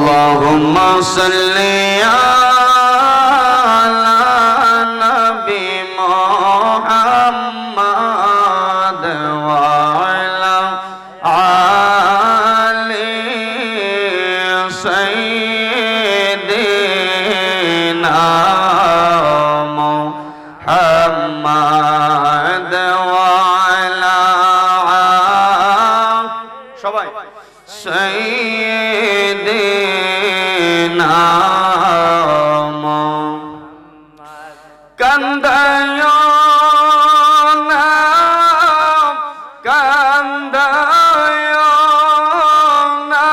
আল্লাহুম্মা সাল্লি আলা নবী মুহাম্মাদ ওয়া আলা আলি সাইয়্যিদিনা মুহাম্মাদ ওয়া আলা সবাই সাইয়্যিদিনা কান্দায় না কান্দায় না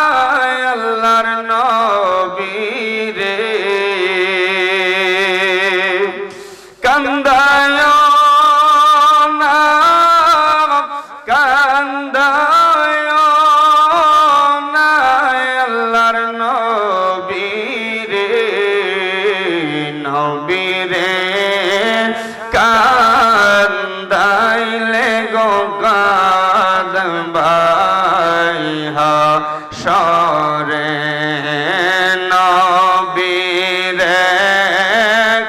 আল্লাহর নবী রে কান্দায় না কান্দায় না আল্লাহর নবী রে নবী রে কান্দাইলে গো কাঁদবাই হাশরে নবী রে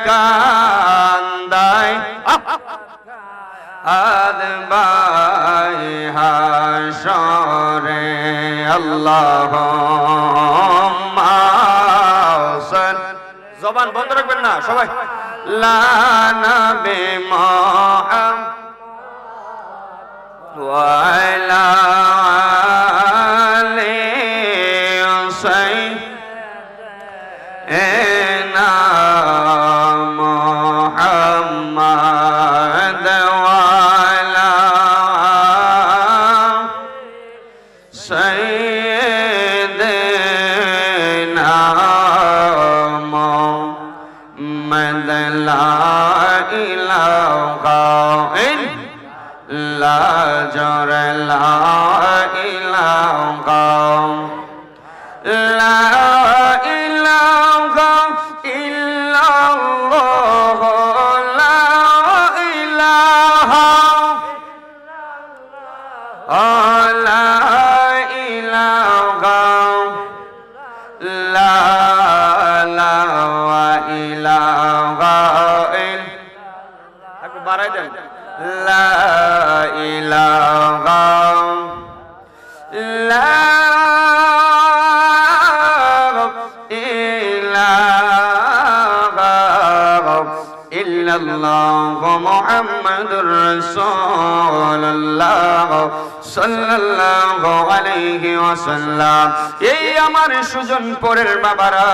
কান্দাই আদবাই হাশরে আল্লাহুম্মা জবান বন্ধ রাখবেন না সবাই লা নবী মুহাম্মদ ওয়া আলা আলি সাইয়্যিদিনা মুহাম্মদ ওয়া আলা সাইয়্যিদিনা মুহাম্মদ লা ইলাহা ইল্লা লা ইলাহা লা ইলাহা ইল্লাল্লাহ লা ইলাহা লা ইলাহা লা ইলাহা একটু বাড়াই দেন লা ইলাহা লা ইলাহা ইল্লাল্লাহু মুহাম্মাদুর রাসূলুল্লাহ সাল্লাল্লাহু আলাইহি ওয়াসাল্লাম। এই আমার সুজনপুরের বাবারা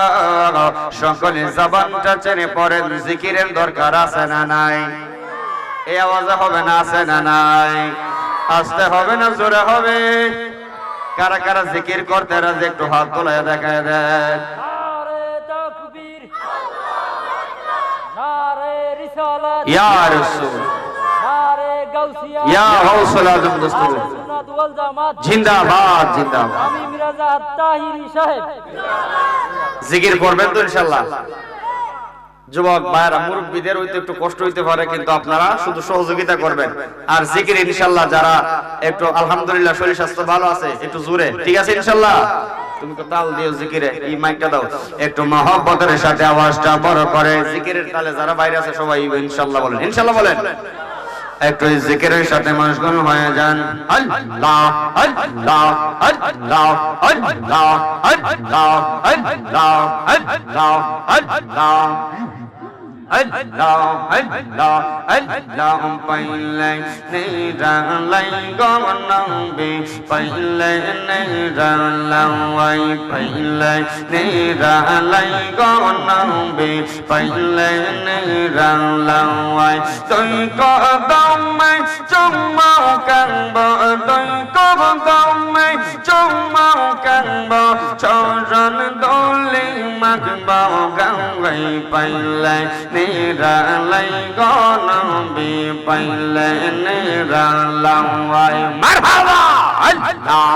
সকলে জবানটা চেনে পড়েন, জিকিরের দরকার আছে না নাই? এই আওয়াজে হবে না, আছে না নাই? আসতে হবে না জোরে হবে? কারা কারা জিকির করতে রাজি একটু হাত তোলায় দেখায় দেন। নারে তাকবীর, নারে রিসালাত, ইয়া রাসূল, নারে গাউসিয়া, ইয়া গাউসুল আজম দস্তগীর, আহলে সুন্নাত ওয়াল জামাত জিন্দাবাদ জিন্দাবাদ। আমি মিরাজা আত্তাহিরি সাহেব জিকির করবেন তো ইনশাআল্লাহ? যুবক ভাইরা মুরব্বীদের হইতে একটু কষ্ট হইতে পারে, কিন্তু আপনারা শুধু সহযোগিতা করবেন। আর জিকির ইনশাআল্লাহ যারা একটু আলহামদুলিল্লাহ শরীর স্বাস্থ্য ভালো আছে একটু জোরে, ঠিক আছে ইনশাআল্লাহ? তুমি তো তাল দিও জিকিরে, এই মাইকটা দাও একটু মহব্বতের সাথে আওয়াজটা বড় করে। জিকিরের তালে যারা বাইরে আছে সবাই ইনশাআল্লাহ বলেন, ইনশাআল্লাহ বলেন। একটু জিকিরের সাথে মশগুল হয়ে যান। আল্লাহ আল্লাহ আল্লাহ আল্লাহ আল্লাহ আল্লাহ আল্লাহ আল্লাহ Allah Allah Allah pailai niralai gonambi pailai niralai pailai niralai gonambi pailai niralai tôi có đông mai trong mau càng bờ tôi có đông mai trong mau càng bờ cho rắn đô ly mặc bao găng gầy pailai niralai gonambi pailai niralai marhaba Allah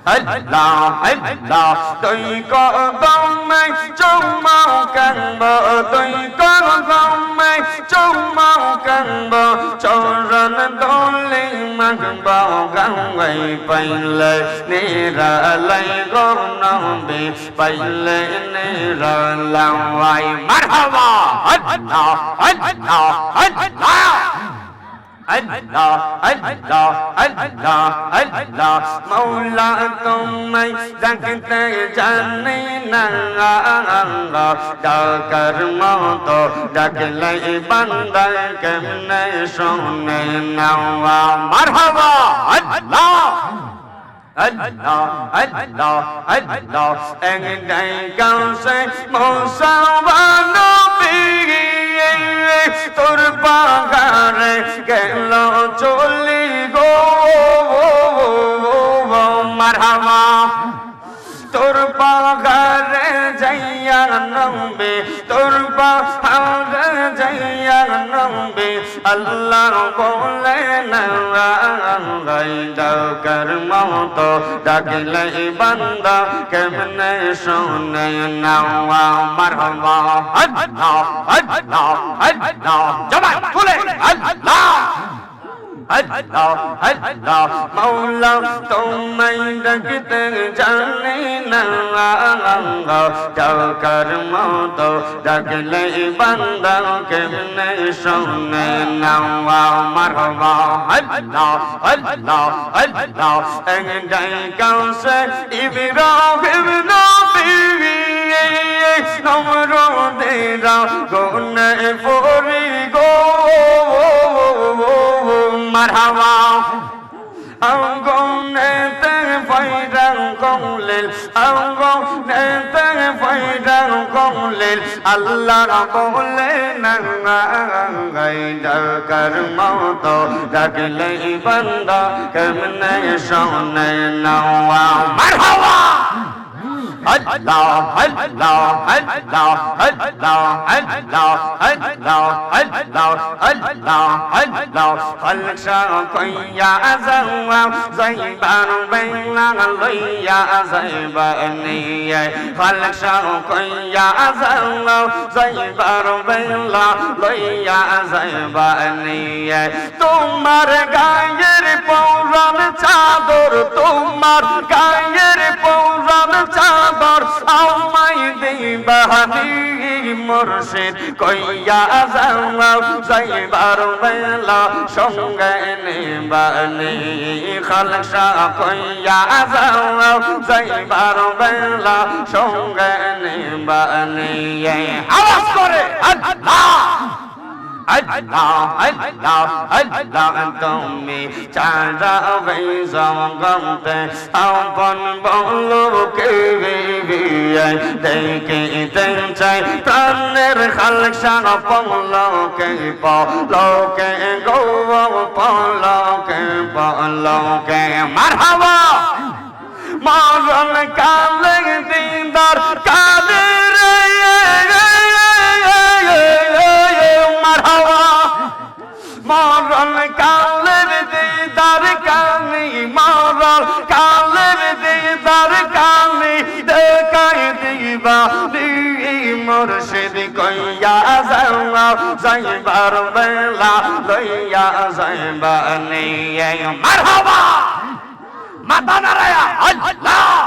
Allah Allah tôi có bóng mây trong mau càng bờ tôi có bóng mây trong mau càng bờ cho rắn đón lên mang bao găng ngày bay lên nê ra lấy gót nong bì bay lên nê ra lao ai marhaba Allah Allah Allah Allah Allah Allah Allah Maula tumai zakte jane na da karma to daklai banda kemne shone na marhaba Allah Allah Allah Allah en dai cao se mo savano bi তোর পাগারে গেল চলি গো মারহামা তোর পাগারে যাইয়া নবে তোর পাগারে যাইয়া নবে আল্লাহ বলে না ডাকার মতো ডাকলে বান্দা কেমনে শোনে না মারহামা আল্লাহ আল্লাহ আল্লাহ জবান খুলে আল্লাহ Allah Allah Maula tumai ডাকতে জানি না ডাকার মতো ডাকলে বান্দা কেমনে শোনে না মারহাবা Allah Allah Allah একটাই কাউসে ইব্রাহিম নবী নমরুদেরা গুনে পড়ি গো marhaba angonete fairan qawlil angonete fairan qawlil allah bole na ডাকার মতো ডাকলে বান্দা কেমনে শোনে না মারহাবা Allah Allah Allah Allah Allah Allah Allah Allah Allah Khalsa koya azwa zaiban baina loya zaibani Khalsa koya azwa zaiban baina loya zaibani তোমার গায়ের পৌরাণ চাদর তোমার গায়ের পৌরাণ চাদর আমায় দিবানি মুর্শিদ কইয়া যাও যাইবার বেলা সঙ্গে নিবানি খালসা কইয়া যাও যাইবার বেলা সঙ্গে নিবানি আওয়াজ করে আল্লাহ Allah Allah Allah তুমি চাঁদা বেজগমতে আপন বলকে দেখিতে চাই প্রাণের খালসা পলকে পলকে গো পলকে পলকে মারহাবা মরণ কালে দিদার কালে রে মরণ কালের দিদার কানি মরণ কালের দিদার কানি দেখাই দিবা মুর্শিদ কইয়া যাও যাইবার বেলা লইয়া যাইবানি মারহাবা মাথা নাড়ায়া আল্লাহ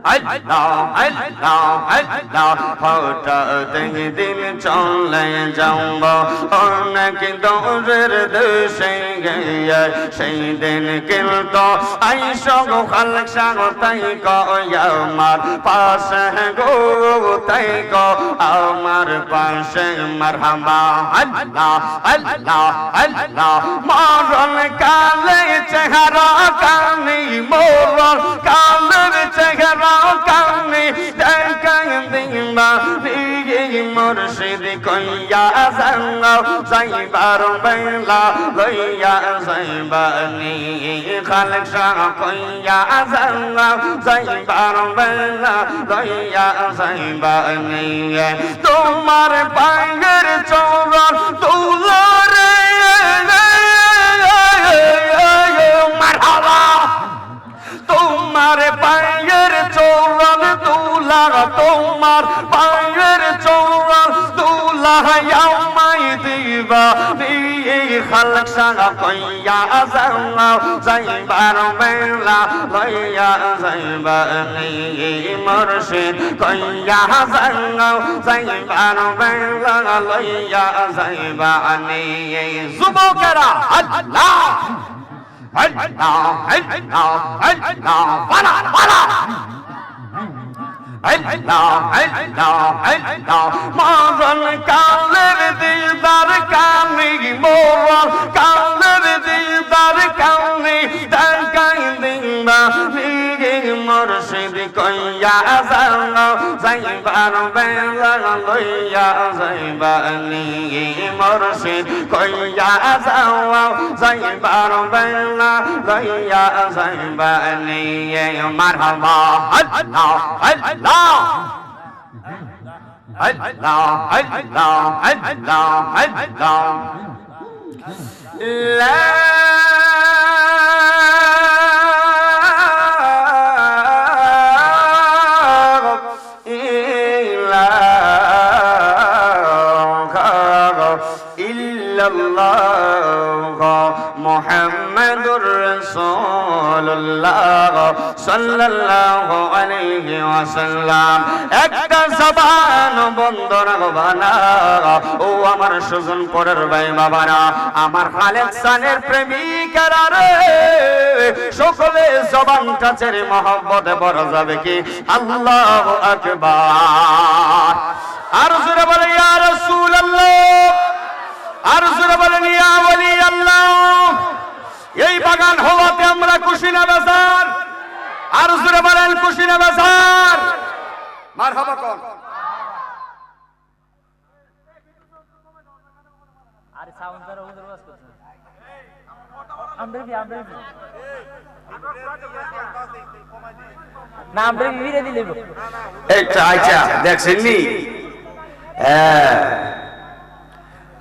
Allah Allah Allah ফটা দিন চলে যাব অনেক দূরের দেশে গিয়ে সেই দিন কিন্তু আইসো খালসা তাই গো আমার পাশে গো তাই গো আমার পাশে মারহাবা Allah Allah Allah মরণ কালে চেহারা কানি মরণ কালের চেহারা কানে দেখাই দিবা মুর্শিদ কইয়া যাও যাইবার বেলা লইয়া যাইবানি খালসা কইয়া যাও যাইবার বেলা লইয়া যাইবানি তোমার পায়ের চরণ তুলরে মারহাবা তোমার তোমার পায়ের চরণ দুলা, তোমার পায়ের চরণ দুলা আমায় দিবা নিয়ে খালক সারা কইয়া যাও যাইবার বেলা লইয়া যাইবা নিয়ে মুর্শিদ কইয়া যাও যাইবার বেলা লইয়া যাইবা নিয়ে যুবকেরা আল্লাহ আল্লাহ আল্লাহ আল্লাহ বালা বালা আল্লাহ আল্লাহ আল্লাহ মরণ কালের দিদার কানি মরণ কালের দিদার কানি দেখাই দিবা মুর্শিদ কইয়া যাও যাইবার বেলা লইয়া যাইবা নিয়ে মুর্শিদ কইয়া যাও যাইবার বেলা লইয়া যাইবা নিয়ে মারহাবা আল্লাহ আল্লাহ Allah, Allah, Allah, Allah. La ilaha illallah Muhammadur Rasulullah sallallahu alayhi wa sallam. একটা জবান বন্ধ রাখবা না ও আমার সুজন পরের ভাই বাবারা, আমার খালেদ সানের প্রেমিকারা রে, সকলে জবানটা ছেড়ে মহব্বতে ভরা যাবে কি আল্লাহু আকবার। আর জোরে বলে ইয়া রাসূলুল্লাহ, আর জোরে বলেন ইয়া ওলি আল্লাহ। এই বাগান হওয়াতে আমরা খুশি না বেজার? আর জোরে বলেন খুশি না বেজার? মারহাবা কোন আরে সাউন্ড দ্বারা ওদের বাস করছে আমরা না আমরা ভিড়ে দিলে এইটা আচ্ছা দেখছেন নি? হ্যাঁ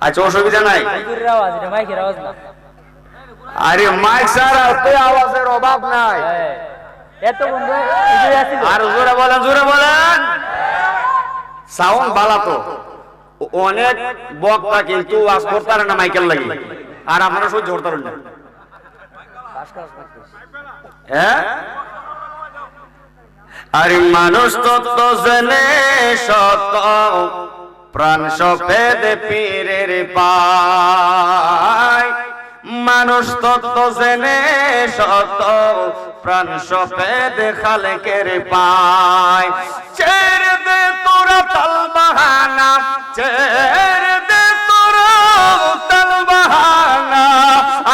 আচ্ছা অসুবিধা নাই। মাইকের আওয়াজ, এটা মাইকের আওয়াজ না। আরে মাইক ছাড়া তো আওয়াজের অভাব নাই। এত বন্ধু এদিকে আসি। আর জোরে বলেন, জোরে বলেন। সাউন্ড ভালো তো, অনেক বক্তা কিন্তু আজ করতারে না মাইকেল লাগি, আর আপনারা সহ্য করতারেন না। হ্যাঁ আরে মানুষ তত্ত্ব জেনে সত প্রাণ সফেদ পীরের পায়, মানুষ তত্ত্ব জেনে সত প্রাণ সফেদ খালেকের পায়। ছেড়ে দে তোরা তাল বাহানা, ছেড়ে দে তোরা তাল বাহানা,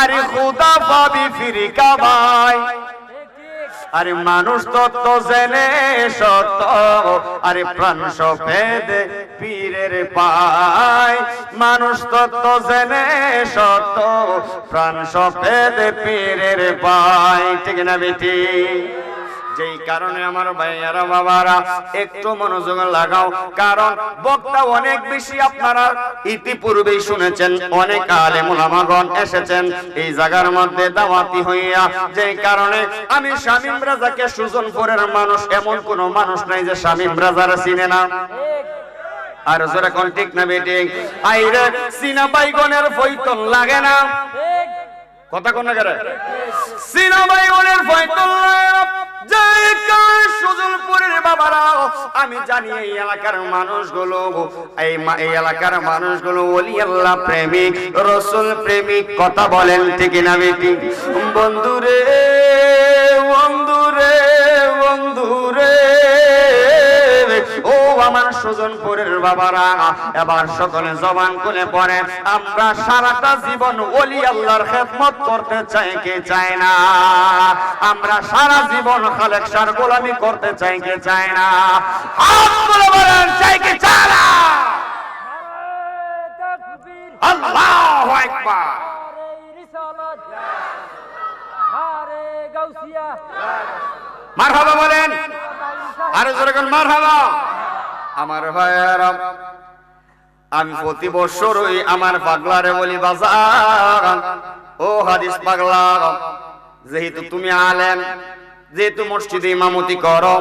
আরে খুদা পাবি ফিরি কাবাই। আরে মানুষ তত্ত্ব জেনে সত, আরে প্রাণ সফেদ পীরের পায়, মানুষ তত্ত্ব জেনে সত প্রাণ সফেদ পীরের পায়। ঠিক না বেটি? যেই কারণে আমার ভাইয়ারা বাবারা একটু মনোযোগ লাগাও, কারণ বক্তা অনেক বেশি আপনারা ইতিপূর্বেই শুনেছেন, অনেক আলেম ওলামাগণ এসেছেন এই জায়গার মধ্যে দাওয়াতি হইয়া। যেই কারণে আমি শামীম রাজাকে, সুজনপুরের মানুষ এমন কোন মানুষ নাই যে শামীম রাজার চিনে না। আর জোরে কোন ঠিক না বেটি? আইরে সিনা বাইগনের ফয়তন লাগে না, কথা কোন করে সিনা বাইগনের ফয়তন লাগে না। সুজনপুরের বাবারা আমি জানি এই এলাকার মানুষগুলো, এই এলাকার মানুষগুলো ওলি আল্লাহ প্রেমিক, রসুল প্রেমিক, কথা বলেন ঠিক না বেটি? বন্ধুরে বন্ধুরে বন্ধুরে ও আমার সুজনপুরের বাবারা, এবার সকলে জবান খুলে পড়ে, আমরা সারাটা জীবন ওলি আল্লাহর খেদমত করতে চাই কে চায় না? আমরা সারা জীবন খালেক শাহর গোলামি করতে চাই কে চায় না? হাত তুলে বলেন চাই কে চায় না? আল্লাহু আকবার। মারহাবা বলেন, আরে জোরে কোন মারহাবা। আমার ভাইয়েরা, আমি প্রতি বছরই আমার পাগলারে বলি বাজার, ও হাদিস পাগলা, যেহেতু তুমি আলেম, যেহেতু মসজিদে ইমামতি করো,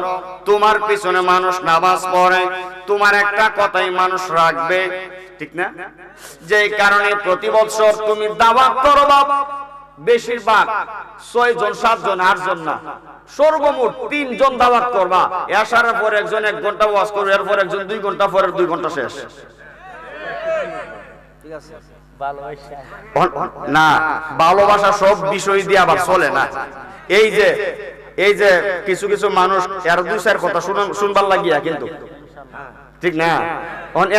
তোমার পিছনে মানুষ নামাজ পড়ে, তোমার একটা কথাই মানুষ রাখবে, ঠিক না? যে কারণে প্রতি বছর তুমি দাওয়াত করবা, বেশিরভাগ 6 জন 7 জন 8 জন না, সর্বমোট 3 জন দাওয়াত করবা। এশারের পর একজন 1 ঘন্টা ওয়াজ করবে, এরপর একজন 2 ঘন্টা, পরে 2 ঘন্টা শেষ। ঠিক আছে, ভালোবাসা না, ভালোবাসা সব বিষয় দিয়ে আবার চলে না। এই যে কিছু কিছু মানুষ এর 2-4 কথা শুনবার লাগিয়া, কিন্তু ঠিক না,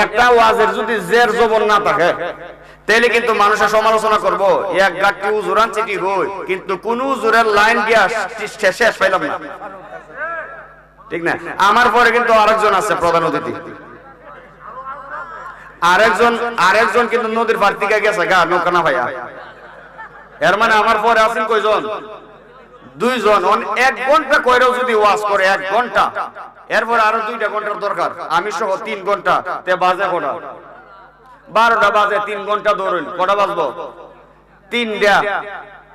একটা ওয়াজের যদি জের জবর না থাকে তাহলে কিন্তু মানুষের সমালোচনা করবো, এক গাঁটটি উজুরান চিঠি হই, কিন্তু কোন উজুরের লাইন গিয়া শেষ পাইলাম না, ঠিক না? আমার পরে কিন্তু আরেকজন আছে প্রধান অতিথি, আরেকজন কিন্তু নদীর পার থেকে গেছে গা নৌকা না ভাইয়া। এর মানে আমার পরে আছেন কয়জন? 2 জন। 1 ঘন্টা কইরাও যদি ওয়াজ করে 1 ঘন্টা, এরপর আরো 2টা ঘন্টার দরকার, আমি সহ 3 ঘন্টা, তে বাজে কটা? 12টা বাজে, 3 ঘন্টা ধরুন, কটা বাজবো? 3টা।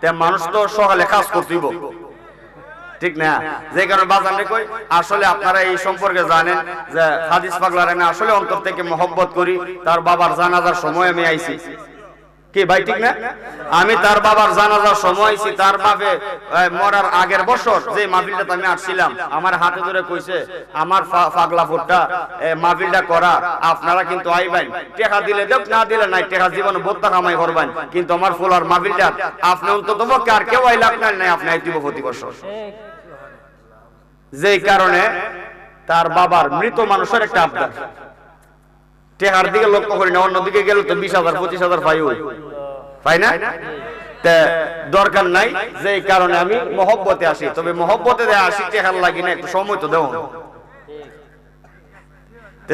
তে মানুষ তো সকালে কাজ করতেইব, ঠিক না? যে কারণে বাজারে কই, আসলে আপনারা এই সম্পর্কে জানেন যে হাদিস পাগলার আমি আসলে অন্তর থেকে মহব্বত করি। তার বাবার জানাজার সময় আমি আইছি, কি ভাই, ঠিক না? আমি তার বাবার জানাজার সময় আইছি, তার বাপে মরার আগের বছর যে মাহফিলটা আমি আসছিলাম, আমার হাতে ধরে কইছে, আমার পাগলা ফুটটা মাহফিলটা করা, আপনারা কিন্তু আইবেন, টাকা দিলে দেব, না দিলে নাই, টাকা জীবনে বোত্তা কামাই করবেন, কিন্তু আমার ফুলার মাহফিলটা আপনি অন্তত পক্ষে আর কেউ আইলে আপনার নাই, আপনি আইতিব প্রতি বছর। যেই কারণে তার বাবার মৃত মানুষের একটা আবদার, টেহার দিকে লক্ষ্য করি না, অন্যদিকে গেলে তো 20,000 25,000 পাই না, দরকার নাই। যেই কারণে আমি মহব্বতে আসি, তবে মহব্বতে আসি, টেহার লাগি না, একটু সময় তো দেও।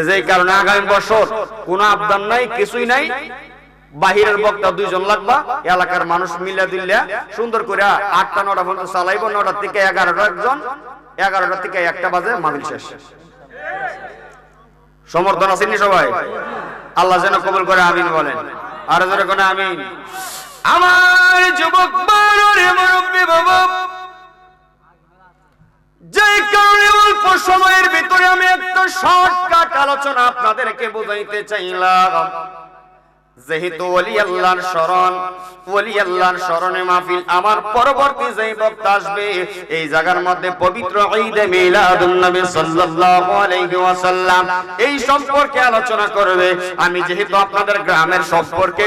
যেই কারণে আগামী বছর কোনো আবদার নাই, কিছুই নাই, বাহিরের বক্তা 2 জন লাগবা, এলাকার মানুষ মিলা দিল্লা সুন্দর করে 8টা 9টা পর্যন্ত চালাইবো, 9টা থেকে 11টা একজন, 11টা থেকে 1টা বাজে মাহফিল শেষ। সমর্থন আছেন সবাই? আল্লাহ যেন কবুল করে, আমিন বলেন। আর জোরে কোন আমিন। আমার যুবক বারে মুরব্বি বাবা, যে কারণে অল্প সময়ের ভিতরে আমি একটা শর্টকাট আলোচনা আপনাদেরকে বুঝাইতে চাইলাম। যেহেতু ওলি আল্লাহর শরণে মাহফিল, আমার পরবর্তী যেই বক্তা আসবে এই জায়গার মধ্যে পবিত্র ঈদে মিলাদুন নবী সাল্লাল্লাহু আলাইহি ওয়াসাল্লাম এই সম্পর্কে আলোচনা করবে। আমি যেহেতু আপনাদের গ্রামের সম্পর্কে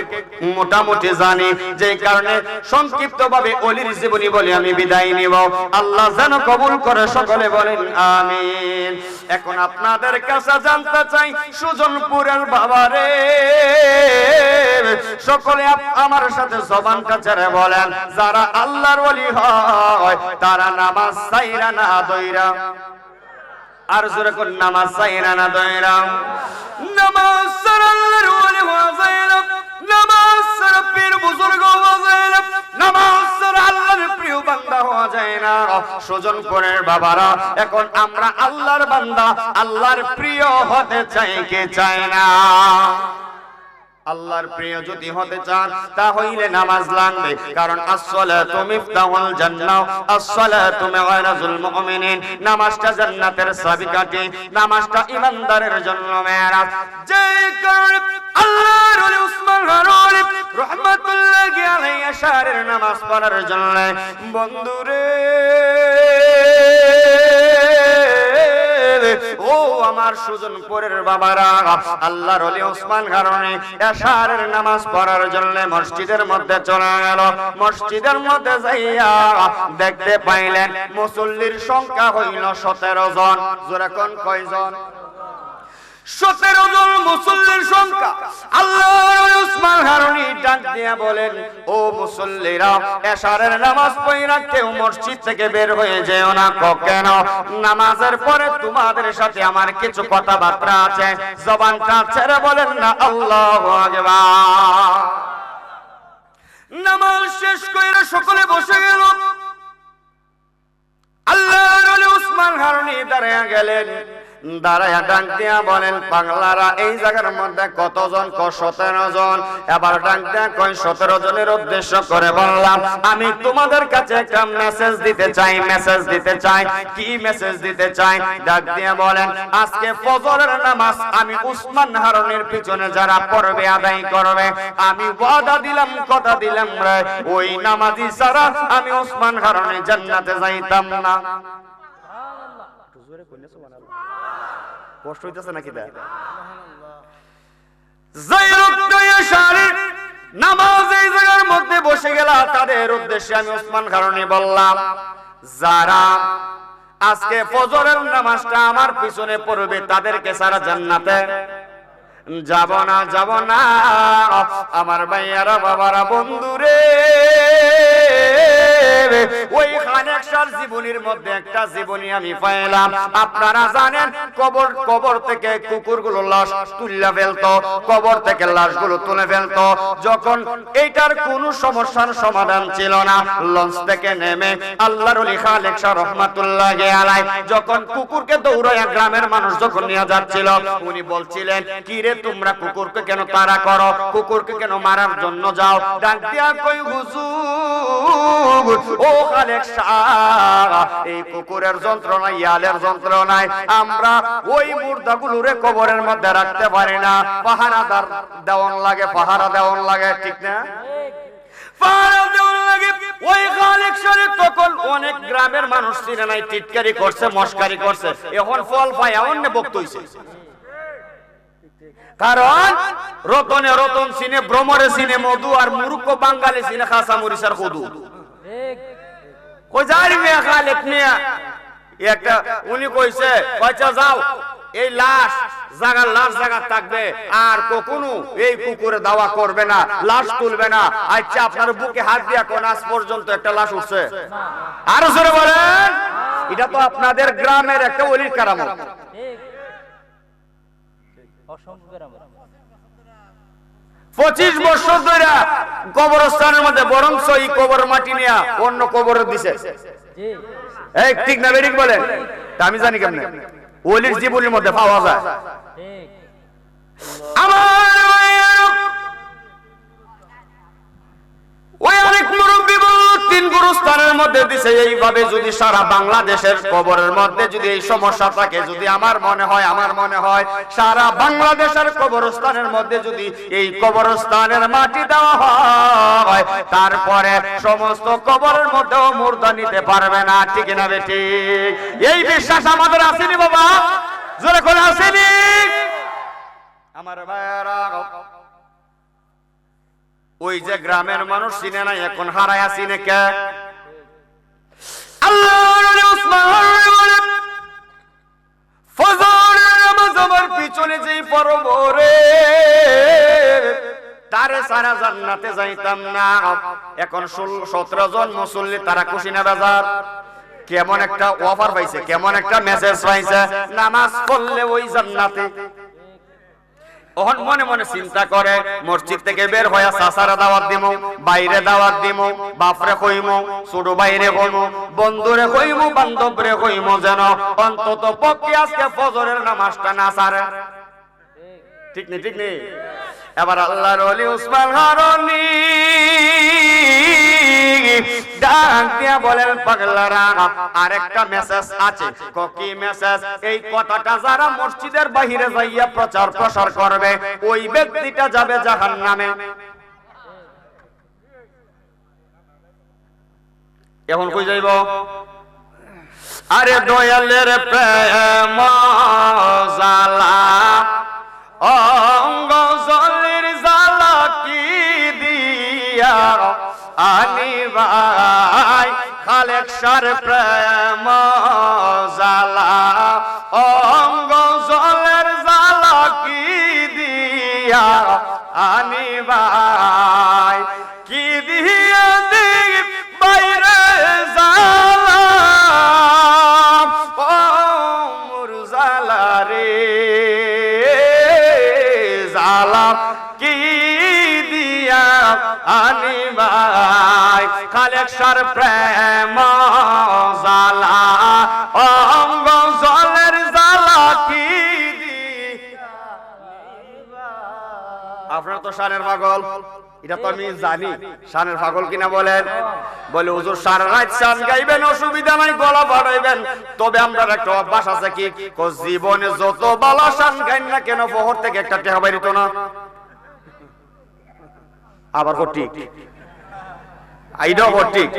মোটামুটি জানি, যে কারণে সংক্ষিপ্তভাবে ওলির জীবনী বলে আমি বিদায় নিব। আল্লাহ যেন কবুল করে, সকলে বলেন আমিন। এখন আপনাদের কাছে জানতে চাই, সুজনপুরের বাবারে সকলে আমার সাথে জবানটা ছেড়ে বলেন, যারা আল্লাহর ওলি হয় তারা নামাজ ছাইরা না দইরা, আর জোরে কোন নামাজ ছাইরা না দইরা, নামাজ ছাড়া আল্লাহর ওলি হওয়া যায় না, নামাজ ছাড়া পীর বুজুর্গ হওয়া যায় না, নামাজ ছাড়া আল্লাহর প্রিয় বান্দা হওয়া যায় না। সুজনপুরের বাবারা, এখন আমরা আল্লাহর বান্দা, আল্লাহর প্রিয় হতে চাই কে চায় না? আল্লাহর প্রিয় যদি হতে চান তাহলে নামাজ লাগবে, কারণ as-সালাতু মিফতাহুল জান্নাহ, as-সালাতু মি'রাজুল মুমিনিন। নামাজটা জান্নাতের চাবিকাঠি, নামাজটা ঈমানদারের জন্য মেরাজ। যে কারণে আল্লাহর ওলি উসমান হারুনি রাহমাতুল্লাহি আলাইহি আশারের নামাজ পড়ার জন্য, বন্ধুরে ও আমার সুজনপুরের বাবারা, আল্লাহর ওলি ওসমান হারুনি এশারের নামাজ পড়ার জন্য মসজিদের মধ্যে চলে গেল। মসজিদের মধ্যে যাইয়া দেখতে পাইলেন মুসল্লির সংখ্যা হইল 17 জন। জোরে কোন কয়জন? 17 জন মুসল্লির সংখ্যা। আল্লাহর ওলি ওসমান হারুনি ডাক দিয়া বলেন, ও মুসল্লিরা, এশারের নামাজ পড়া কেউ মসজিদ থেকে বের হয়ে যেও না। কেন? নামাজের পরে তোমাদের সাথে আমার কিছু কথাবার্তা আছে। জবানটা ছেড়ে বলেন না আল্লাহু আকবার। নামাজ শেষ করে সকলে বসে গেল। আল্লাহর ওলি ওসমান হারুনি দাঁড়িয়ে গেলেন। দাঁড়ায়া ডাক দিয়া বলেন, পাগলারা এই জায়গার মধ্যে কতজন? 17 জন। এবার ডাক দিয়া কই 17 জনের উদ্দেশ্য করে বললাম, আমি তোমাদের কাছে একটা মেসেজ দিতে চাই, মেসেজ দিতে চাই। কি মেসেজ দিতে চাই? ডাক দিয়া বলেন, আজকে ফজরের নামাজ আমি উসমান হারুনের পিছনে যারা পড়বে, আদায় করবে, আমি ওয়াদা দিলাম, কথা দিলাম রে, ওই নামাজি ছাড়া আমি উসমান হারুনের জান্নাতে যাইতাম না। কষ্ট হইতেছে নাকি? নামাজ এই জায়গার মধ্যে বসে গেল, তাদের উদ্দেশ্যে আমি উসমান হারুনি বললাম, যারা আজকে ফজরের নামাজটা আমার পিছনে পড়বে, তাদেরকে সারা জান্নাতে যাব না, যাব না। আমার ভাইয়ারা, বাবারা, বন্ধুরে, ওই খানেকশার জীবনীর মধ্যে একটা জীবনী আমি পাইলাম। আপনারা জানেন, কবর থেকে কুকুরগুলো লাশ তুলে ফেলতো, কবর থেকে লাশগুলো তুলে ফেলতো। যখন এইটার কোনো সমস্যার সমাধান ছিল না, লঞ্চ থেকে নেমে আল্লাহর ওলি খানেকশা রহমাতুল্লাহি আলাইহি যখন কুকুরকে দৌড়াইয়া গ্রামের মানুষ যখন নিয়ে যাচ্ছিল, উনি বলছিলেন, কি রে তোমরা কুকুরকে কেন তাড়া করো, কুকুরকে কেন মারার জন্য যাও? ডাক দিয়া কই, হুজুর, ও খালেকশা, এই কুকুরের যন্ত্রণা, ইয়ালের যন্ত্রণায় আমরা ওই মুর্দাগুলোরে কবরের মধ্যে রাখতে পারি না, পাহারাদার দেওয়ান লাগে, পাহারা দেওয়ান লাগে, ঠিক না? ওই খালেকশারে তখন অনেক গ্রামের মানুষ চিনে নাই, টিটকারি করছে, মস্কারি করছে। এখন ফল পায় অন্য বক্ত হইছে, কারণ রতনে রতন চিনে, ভ্রমরে চিনে মধু, আর মুরুক্ষ বাঙালি চিনে খাসা মরিচার কদু। উনি কইছে, কয়টা যাও, এই লাশ জায়গার লাশ জায়গা থাকবে, আর কখনো এই কুকুরে দাওয়া করবে না, লাশ তুলবে না। আচ্ছা, আপনার বুকে হাত দিয়া কোন আজ পর্যন্ত একটা লাশ উঠছে? আরো জোরে বলেন। এটা তো আপনাদের গ্রামের একটা ওলির কারামত। 25 বছর ধরে কবরস্থানের মধ্যে, বরঞ্চ এই কবর মাটি নিয়ে অন্য কবর দিছে। এই ঠিক না বেরিক বলেন? আমি জানি কেমনে ওলির জীবনের মধ্যে পাওয়া যায়। ওই অনেক মুরব্বী বলল, 3 গুরুস্থানের মধ্যে দিছে। এইভাবে যদি সারা বাংলাদেশের কবরের মধ্যে যদি এই সমস্যা থাকে, যদি আমার মনে হয় সারা বাংলাদেশের কবরস্থানের মধ্যে যদি এই কবরস্থানের মাটি দেওয়া হয়, তারপরে সমস্ত কবরের মধ্যেও মুর্দা নিতে পারবে না, ঠিক না বেটি? এই বিশ্বাস আমাদের আসেনি বাবা? জোরে করে আসেনি? আমার ভাইয়ারা, ওই যে গ্রামের মানুষ চিনে না, এখন হারায়া চিনে কে? পিছনে যেই পরব রে, তারে সারা জান্নাতে যাইতাম না। এখন 17 জন মুসল্লি, তারা খুশি না বেজার? কেমন একটা অফার পাইছে, কেমন একটা মেসেজ পাইছে, নামাজ পড়লে ওই জান্নাতে। ওহন মনে মনে চিন্তা করে, মসজিদ থেকে বের হয়ে চাচারা দাওয়াত দিমু, বাইরে দাওয়াত দিমু, বাপরে কইমু, ছোট বাইরে কইমু, বন্ধুরে কইমু, বান্ধবরে কইমু, যেন অন্তত পক্ষে আজকে ফজরের নামাজটা না ছাড়ে। ঠিক নেই? ঠিক নেই? এবার আল্লাহর ওলি উসমান হারুনি ডাক দিয়া বলেন, পাগলারা, আরেকটা মেসেজ আছে। কি মেসেজ? এই কথাটা যারা মসজিদের বাহিরে যাইয়া প্রচার প্রসার করবে, ওই ব্যক্তিটা যাবে জাহান্নামে। এখন কই যাইব? আরে দয়ালের প্রেম জালা, অঙ্গ জলের জালা কি দিয়া আনিবাই, খালেকশার প্রেম জালা, অঙ্গ জলের জালা কি দিয়া আনিবাই, কি দিয়া দিব বাইরে জালা, ও মোর জালা রে, জালা কি দিয়া আনিবাই, খালেকশার প্রেম জালা, অঙ্গ জলের জালা কি আপনারা তো শানের পাগল, এটা তো আমি জানি শানের পাগল কিনা বলেন। বলে হুজুর সারা রাত শান গাইবেন, অসুবিধা নাই, গলা বাড়াইবেন, তবে আমরা একটা অভ্যাস আছে কি, জীবনে যত বালা শান গাইন না কেন ফহর থেকে একটা টেহা বাইরিত না। আবার ঠিক এইটাও ঠিক।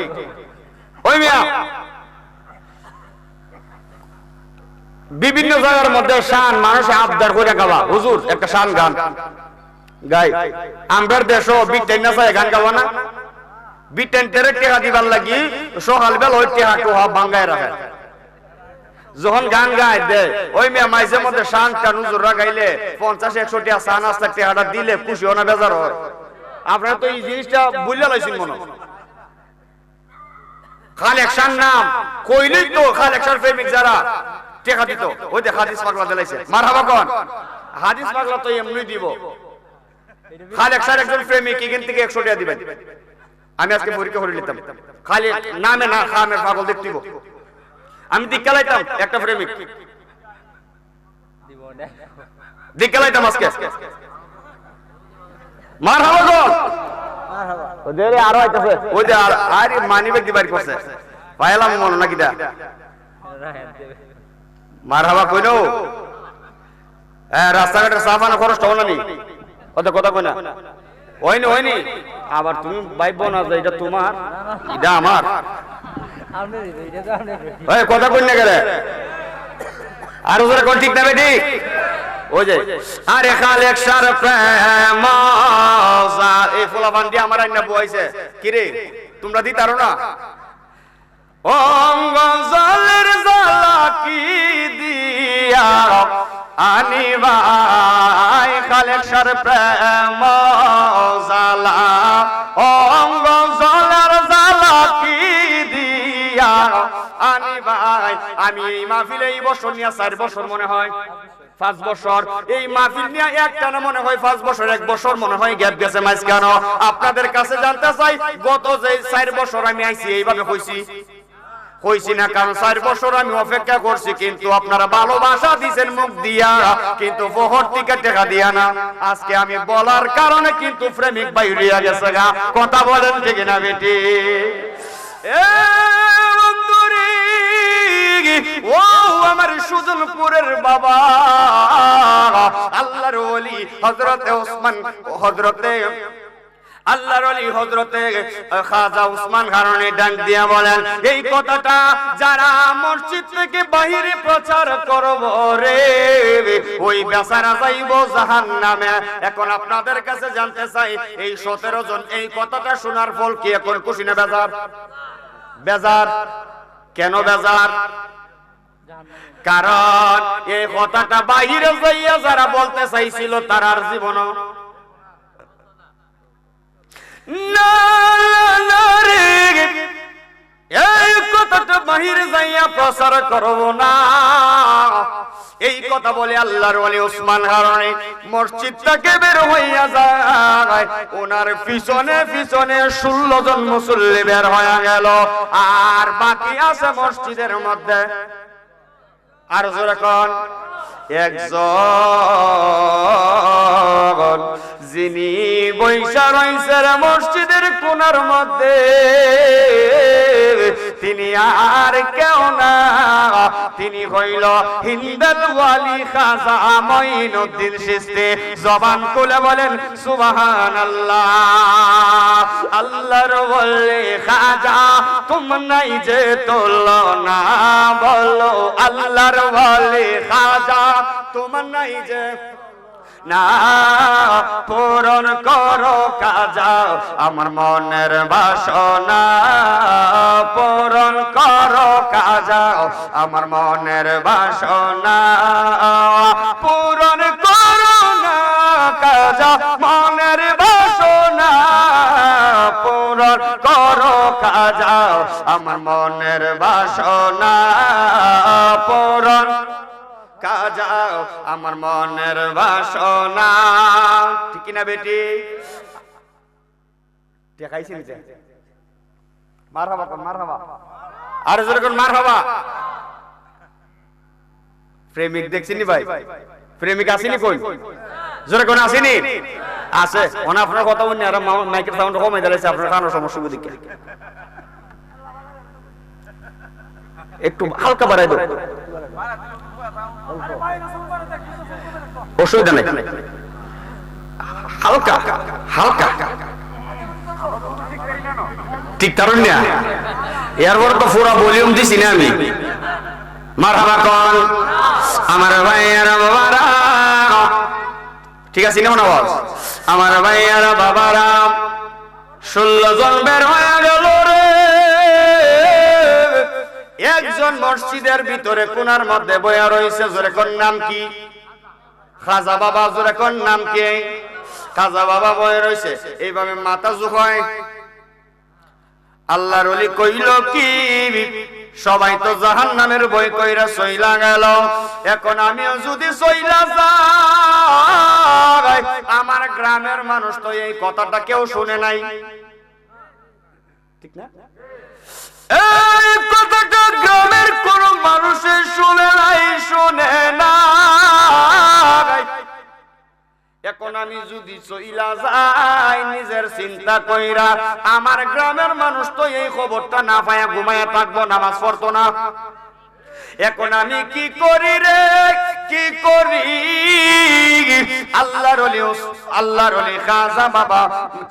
ওই মিয়া বিভিন্ন জায়গার মধ্যে শান মানুষ আবদার করে গাওয়া, হুজুর একটা শান গান গাই। আমরার দেশও বিটেন না চাই গান গাওয়া না, বিটেন টেরে টেহা দিবার লাগি সকালবেলা ওই টেহা টোহা ভাঙ্গায় রাখে। যখন গান গায় দে ওই মেয়ে মাইজের মধ্যে শান টান হুজুররা গাইলে 50-100 টিয়া শান আসতে টেহাটা দিলে খুশি হয় না বেজার হয়? আপনারা তো এই জিনিসটা বুঝলে লাইছেন মনে। কালেকশন নাম কইলেই তো কালেকশন প্রেমিক যারা টেকা দিত, ওই যে হাদিস পাগলা দিলাইছে মারহাবা কোন হাদিস পাগলা তো এমনি দিব। কালেকশন একজন প্রেমিক এখান থেকে 100 টাকা দিবেন, আমি আজকে পরীক্ষা করে নিতাম, খালি নামে না খামের পাগল দেখতিব। আমি দিক্কালাইতাম একটা প্রেমিক দিক্কালাইতাম আজকে মারহাবা কোন ওদের আরো আইতাছে, ওই যে আর মানিব্যাগ দিবার করছে পাইলাম মনে নাকি দা মারহাবা কইনো। রাস্তাঘাটের সাফানো খরচ হলো না, ওদের কথা কই না হয়নি হয়নি। আবার তুমি ভাইব না যে এটা তোমার এটা আমার, কথা কই না গেলে আর ওদের কোন ঠিক না বেটি। ওই যে আরে কালেকশন প্রেম এই ফুলাবান দিয়ে আমার আইনা বইছে কি রে তোমরা দিতারো না। অঙ্গ জলের জ্বালা কি দিয়া আনিবাই কালেকশন প্রেম জ্বালা, অঙ্গ জলের জ্বালা কি দিয়া আনিবাই। আমি এই মাহফিলে এই বছর নিয়ে 4 বছর মনে হয় 5 বছর, এই মাহফিল নিয়ে একটা না মনে হয় 5 বছর 1 বছর মনে হয় গ্যাপ গেছে মাইজ কেন। আপনাদের কাছে জানতে চাই গত যে 4 বছর আমি আইছি এইভাবে কইছি না, কারণ 4 বছর আমি অপেক্ষা করছি, কিন্তু আপনারা ভালোবাসা দিবেন মুখ দিয়া, কিন্তু বহর থেকে টাকা দিয়া না। আজকে আমি বলার কারণে কিন্তু প্রেমিক ভাই হইয়া গেছে গা, কথা বলেন ঠিক না বেটি। এ বন্ধুরি ও আমার সুজনপুরের বাবা আল্লাহর ওলি হযরতে ওসমান, হযরতে আল্লাহর ওলি হযরতে খাজা উসমান গারনী ডাক দিয়া বলেন, এই কথাটা যারা মসজিদ থেকে বাহিরে প্রচার করব রে ওই বেচারা যাইব জাহান্নামে। এখন আপনাদের কাছে জানতে চাই এই 17 জন এই কথাটা শোনার ফল কি এখন খুশি না বেজার? বেজার কেন বেজার? কারণ এই কথাটা বাহিরে যাইয়া যারা বলতে চাইছিল তারার জীবন না রে, এই কথাটা বাহিরে যাইয়া প্রচার করব না। এই কথা বলে আল্লাহর ওলি ওসমান গারনী মসজিদ থেকে বের হইয়া যায়, ওনার পিছনে পিছনে 16 জন মুসল্লি বের হয়ে গেল, আর বাকি আছে মসজিদের মধ্যে আর যখন একজন যিনি বৈশা রইছে মসজিদের কোণার মধ্যে, তিনি আর কেউ না, তিনি হইল হিন্দাল ওয়ালি খাজা মঈনুদ্দিন চিশতি। জবান খুলে বলেন সুবহানাল্লাহ। আল্লাহর ওলি খাজা তুমি নাই যে তুলনা, বলো আল্লাহর ওলি খাজা তুমি নাই যে না, পূরণ করো কাজা আমার মনের বাসনা, পূরণ করো কাজা আমার মনের বাসনা, পূরণ করো না কাজা মনের বাসনা, পূরণ করো কাজা আমার মনের বাসনা, পূরণ কাজাও আমার মনের বাসনা। ঠিক না বেটি? দেখাইছি নিচে মারহাবা কোন মারহাবা আর জোরে কোন মারহাবা। প্রেমিক দেখছিনি ভাই? প্রেমিক আসেনি কই? জোরে কোন আসেনি? আছে ওনা আপনার কথা বলনি আর মাইকের সাউন্ড কমে দিয়েছে আপনার কারো সমস্যা দিকে একটু হালকা বাড়াই দাও অসুবিধা নেই হালকা হালকা ঠিক কারণ না এরপর তো পুরো ভলিউম দিছি না আমি মারহাবা কোন আমার ভাইয়েরা বাবারা ঠিক আছে না আওয়াজ আমার ভাইয়েরা বাবারা 16 জন বের হয়ে গেল রে একজন মসজিদের ভিতরে কোণার মধ্যে বয়া রয়েছে জোরে কোন নাম কি খাজা বাবা জোরে কোন নাম কি খাজা বাবা বয়া রয়েছে এইভাবে মাথা ঝুঁকায় আল্লাহর ওলি কইল কি সবাই তো জাহান্নামের ভয় কইরা চইলা গেল এখন আমিও যদি চইলা যাই আমার গ্রামের মানুষ তো এই কথাটা কেউ শুনে নাই ঠিক না এই কথাটা গ্রামের কোন মানুষে শুনে নাই শুনে না এখন আমি যদি চইলা যাই নিজের চিন্তা কইরা আমার গ্রামের মানুষ তো এই খবরটা না পায়া ঘুমায়া থাকবো নামাজ পড়তো না এখন আমি কি করি রে কি করি আল্লাহর ওলি খাজা বাবা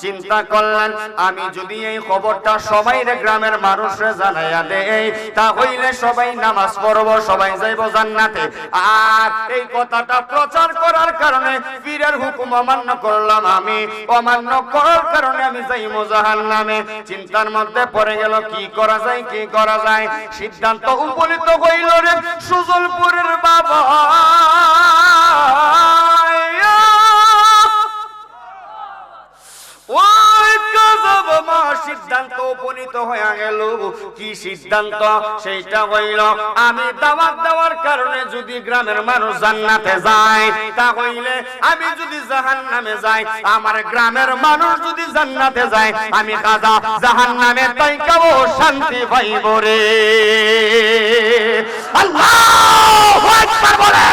চিন্তা করলেন আমি যদি এই খবরটা সবাই রে গ্রামের মানুষরে জানাইয়া দেই তাহলে সবাই নামাজ পড়ব সবাই যাইব জান্নাতে আর এই কথাটা প্রচার করার কারণে পীরের হুকুম অমান্য করলাম আমি অমান্য করার কারণে আমি যাইব জাহান্নামে চিন্তার মধ্যে পড়ে গেল কি করা যায় কি করা যায় সিদ্ধান্ত উপনীত হইল রে সুজলপুরের বাবা সিদ্ধান্ত উপনীত হয়ে গেল কি সিদ্ধান্ত সেইটা হইল আমি দাওয়াত দেওয়ার কারণে যদি গ্রামের মানুষ জান্নাতে যায় তাহলে আমি যদি জাহান্নামে যাই আমার গ্রামের মানুষ যদি জান্নাতে যায় আমি খাজা জাহান্নামে তাইকাও শান্তি পাইব রে আল্লাহু আকবার বলে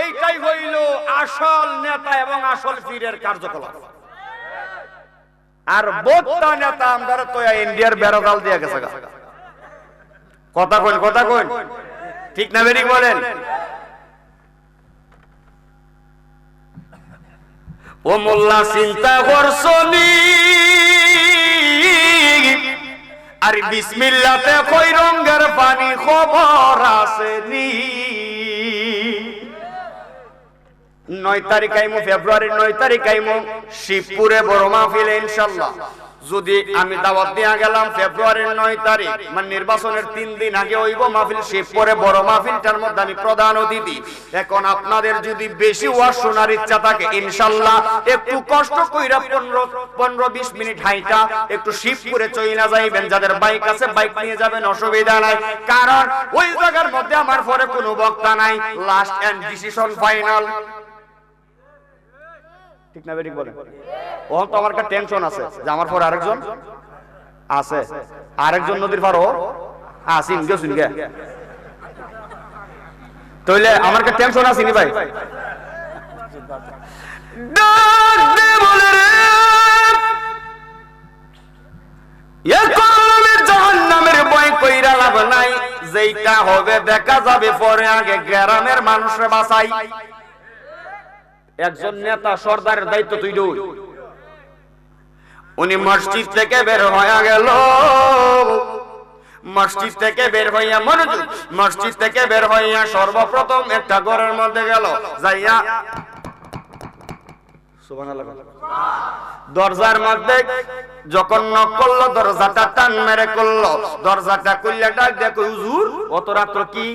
এইটাই হইল আসল নেতা এবং আসল পীরের কার্যকলাপ আর বক্তা নেতা আমরা তো ইন্ডিয়ার বেড়াজাল দিয়ে গেছে কথা কইন ঠিক না বেরিক বলেন ও মোল্লা চিন্তা করছনি আর বিসমিল্লাতে কই রঙের পানি খবর আসেনি 9 তারিখ আইমু ফেব্রুয়ারির 9 তারিখ আইমু শিবপুরে বড় মাহফিল ইনশাআল্লাহ যদি আমি দাওয়াত দিয়া গেলাম ফেব্রুয়ারির 9 তারিখ মানে নির্বাচনের 3 দিন আগে হইব মাহফিল শিবপুরে বড় মাহফিলটার মধ্যে আমি প্রধান অতিথি এখন আপনাদের যদি বেশি ওয়াজ শোনার ইচ্ছা থাকে ইনশাআল্লাহ একটু কষ্ট কইরা 15-20 মিনিট হাইটা একটু শিবপুরে চইলা যাইবেন যাদের বাইক আছে বাইক নিয়ে যাবেন অসুবিধা নাই কারণ ওই জায়গার মধ্যে আমার পরে কোনো বক্তা নাই লাস্ট এন্ড ডিসিশন ফাইনাল ঠিক না বেরিক বলেন ও তো আমার একটা টেনশন আছে যে আমার পর আরেকজন আছে আরেকজন নদীর পার ও আসিন গেছুন গে তাইলে আমার একটা টেনশন আছে নি ভাই ডাক দে বলে রে এ কলমের জাহান্নামের ভয় কইরা লাভ নাই যেইটা হবে দেখা যাবে পরে আগে গ্রামের মানুষরে বাঁচাই একজন নেতা সর্দারের দায়িত্ব তুই দই উনি মসজিদ থেকে বের হয়ে গেল মসজিদ থেকে বের হইয়া মনোযোগ মসজিদ থেকে বের হইয়া সর্বপ্রথম একটা ঘরের মধ্যে গেল যাইয়া সুবহানাল্লাহ দরজার মধ্যে যখন নক করলো দরজাটা টান মেরে করলো দরজাটা খুললে ডাক দেখো হুজুর অত রাত্র কি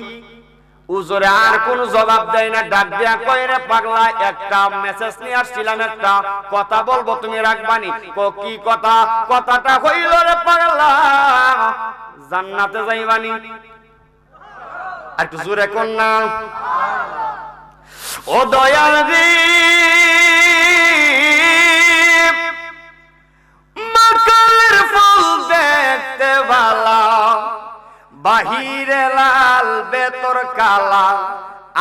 উজরে আর কোন জবাব দেয় না ডাক দিয়া কয় রে পাগলা একটা মেসেজ নিয়ে আসছিলাম একটা কথা বলবো তুমি রাখবানি কি কথা কথাটা হইল রে পাগলা জান্নাতে যাইবানি আর একটু জোরে কোন না ও দয়াল রে মাকালের ফুল দেখতে ভালো বাহিরে লাল ভেতর কালা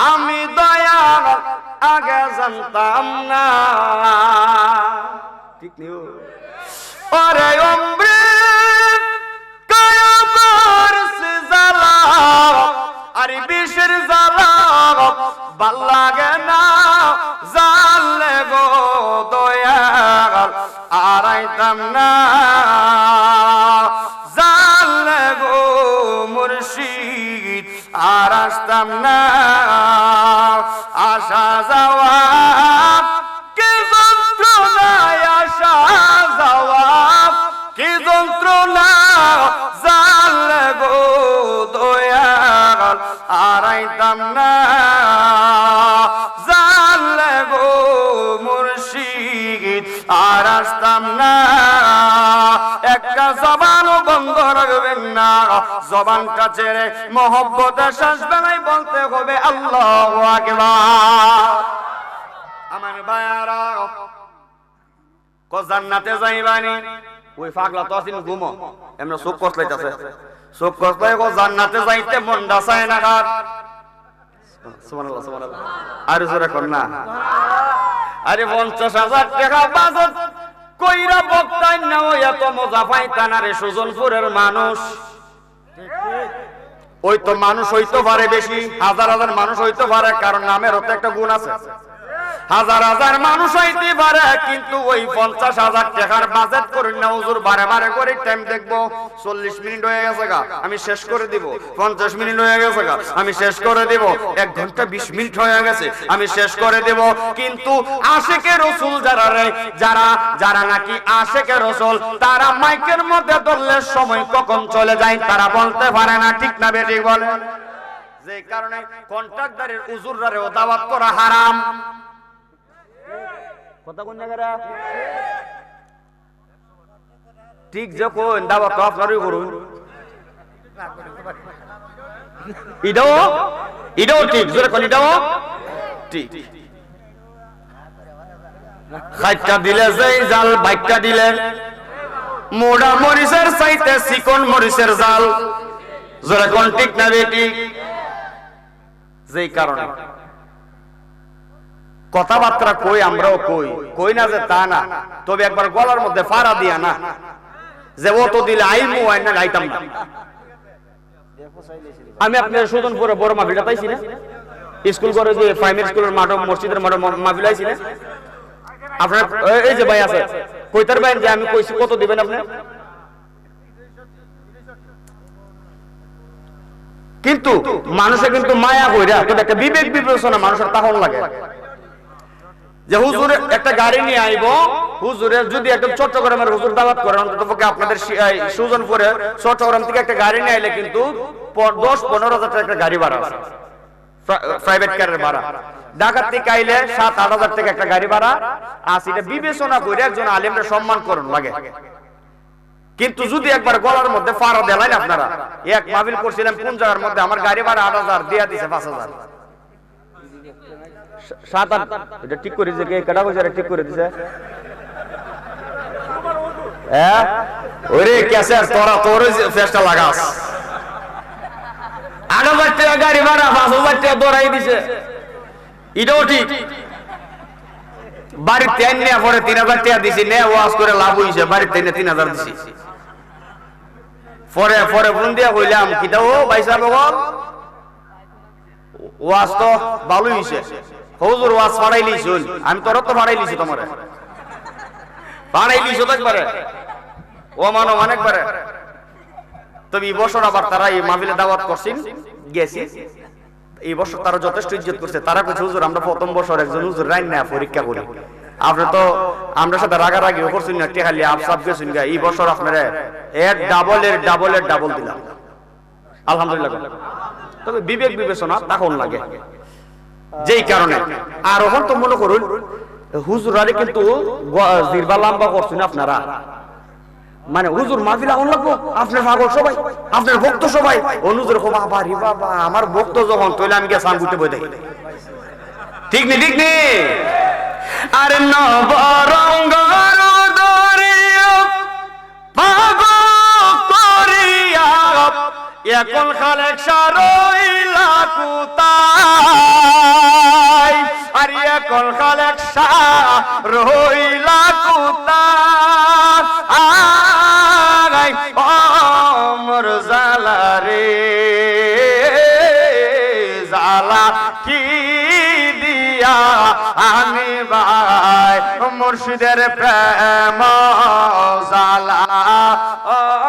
আমি দয়াল আগে জানতাম না। ঠিক নিও ওরে অমৃত কায়াবার সে জ্বালা আর বিষের জ্বালা ভাল লাগে না জানলে গো দয়াল আড়াইতাম না জানলে গো মুর্শিদ আর আসতাম না আসা যাওয়া কি যন্ত্রণায় আসা যাওয়া কি যন্ত্রণা জানলে গো দয়াল আড়াইতাম না জানলে গো মুর্শিদ আর আসতাম না। একটা জবানও বন্ধ রাখবেন না, জবানটা ছেড়ে মহব্বতে শ্বাস বেলায় বলতে হবে আল্লাহু আকবার। আমার ভাইয়ারা জান্নাতে যাইবানি ওই পাগলা তো আসিন ঘুমো এমন চোখ কসলাইতেছে চোখ কসলাই জান্নাতে যাইতে মনটা চায় না কার সুবহানাল্লাহ সুবহানাল্লাহ আর জোরে কর না। আরে 50,000 টাকা বাজেট কইরা বক্তাই না ওই এত মজা পাইতা না রে সুজনপুরের মানুষ। ওই তো মানুষ হইতে পারে বেশি, হাজার হাজার মানুষ হইতে পারে, কারণ নামেরও তো একটা গুণ আছে। হাজার হাজার মানুষ হইতে পারে, কিন্তু ওই 50,000 টাকার বাজেট করি না হুজুর বারে বারে করে টাইম দেখবো 40 মিনিট হয়ে গেছে গা আমি শেষ করে দিব, 50 মিনিট হয়ে গেছে গা আমি শেষ করে দিব, 1 ঘন্টা 20 মিনিট হয়ে গেছে আমি শেষ করে দেব। কিন্তু আশিকে রাসূল যারা রে যারা যারা নাকি আশিকে রাসূল তারা মাইকের মধ্যে ধরলে সময় কখন চলে যায় তারা বলতে পারে না, ঠিক না বেঠিক বলে? যে কারণে কন্ট্রাক্টরের হুজুররাও দাওয়াত করা হারাম। কথা কোন জায়গায় ঠিক যখন দাওয়াত তো আপনারই করুন, এটাও ঠিক জোরে কোন এটাও ঠিক। খাইটা দিলে যেই জাল বাইকটা দিলে মোড়া মরিচের চাইতে চিকন মরিচের জাল, জোরে কোন ঠিক না বেঠিক? যেই কারণে কথাবার্তা কই আমরাও কই না যে তা না, তবে একবার গলার মধ্যে ফাড়া দিয়া না যে ও তো দিলে আইমু আই না গাইতাম না। আমি আপনার সুজনপুরে বড় মাহফিলটা পাইছি না, স্কুল করে যে প্রাইমারি স্কুলের মাঠ মসজিদের মাঠ মাহফিল আইছি না আপনার, এই যে ভাই আছে কইতার ভাই যে আমি কইছি কত দিবেন আপনি? কিন্তু মানুষের কিন্তু মায়া কইরা কিন্তু একটা বিবেক বিবেচনা মানুষের তখন লাগে যে হুজুর একটা গাড়ি নিয়ে আইব, হুজুরের যদি একদম চট্টগ্রামের হুজুর দাওয়াত করেন অন্ততপক্ষে আপনাদের সুজনপুরে চট্টগ্রাম থেকে একটা গাড়ি নিয়ে আইলে কিন্তু 10-15 হাজার টাকা একটা গাড়ি ভাড়া আছে, প্রাইভেট কারের ভাড়া। ঢাকা থেকে আইলে 7-8 হাজার টাকা একটা গাড়ি ভাড়া আছে। এটা বিবেচনা করে একজন আলেমরে সম্মান করুন লাগে। কিন্তু যদি একবার গলার মধ্যে ফাড়া দেলাইন আপনারা, এক মাহফিল করছিলাম কোন জায়গার মধ্যে আমার গাড়ি ভাড়া 8,000 দিয়া দিছে 5,000 7-8 এটা ঠিক করে দিছে, কে কাটা কইছে ঠিক করে দিছে? হ্যাঁ ওরে কেসে তোরা তোর ফেস্টা লাগাস 8,000 টাকা গাড়ি ভাড়া 5,000 টাকা দরাই দিছে, এটাও ঠিক। বাড়িতে এনে পরে 3,000 টাকা দিছি, নে ওয়াজ করে লাভ হইছে, বাড়িতে এনে 3,000 দিছি। পরে পরে ফোন দিয়া কইলাম কিটা ও ভাই সাহেব বল ওয়াজ তো ভালোই হইছে, হুজুর ওয়াজ ফাড়াইলি শুন, আমি তোর তো ফাড়াইলিছি, তোমারে ফাড়াইলিছ তো একবারে ও মানো অনেকবারে। তবে এই বছর আবার তারা এই মাহফিলে দাওয়াত করছেন গেছি, এই বছর তারা যথেষ্ট ইজ্জত করছে। তারা কইছে হুজুর আমরা প্রথম বছর একজন হুজুর রাইন না পরীক্ষা করি, আপনি তো আমরা সাথে রাগারাগি করছেন না, টেকালি আপসাপ গেছেন গা, এই বছর আপনারা এর ডাবল দিলাম আলহামদুলিল্লাহ। তবে বিবেক বিবেচনা তখন লাগে, যেই কারণে আর এখন তো মনে করুন হুজুরারে কিন্তু জিরবা লম্বা করছেন আপনারা, মানে হুজুর মাহফিল আগুন লাগবো, আপনার পাগল সবাই, আপনার ভক্ত সবাই, অনুজুর বাবা রে বাবা আমার ভক্ত যখন তৈলে আমি গিয়ে সামগুতে বই দেখি, ঠিক নি ঠিক নি? আরে নবরঙ্গর দরিয়া পাগল করিয়া এখন খালেক সারইলা কুতাই, আর রইলা কোথায় মোর জালা রে জালা কি দিয়া আমি ভাই মুর্শিদের প্রেম জালা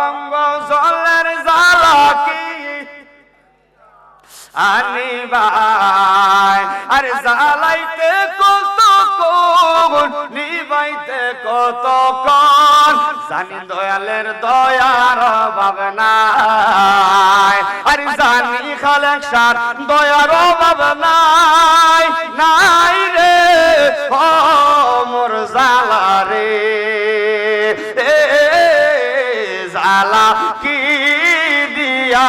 অঙ্গ জলের জালা কি আনি ভাই আরে জালাইতে কত কোন নিবাইতে কত কোন জানি দয়ালের দয়ার অভাব নাই আরে জানি খালেক সার দয়ার অভাব নাই নাই রে ও মোর জালা রে জালা কি দিয়া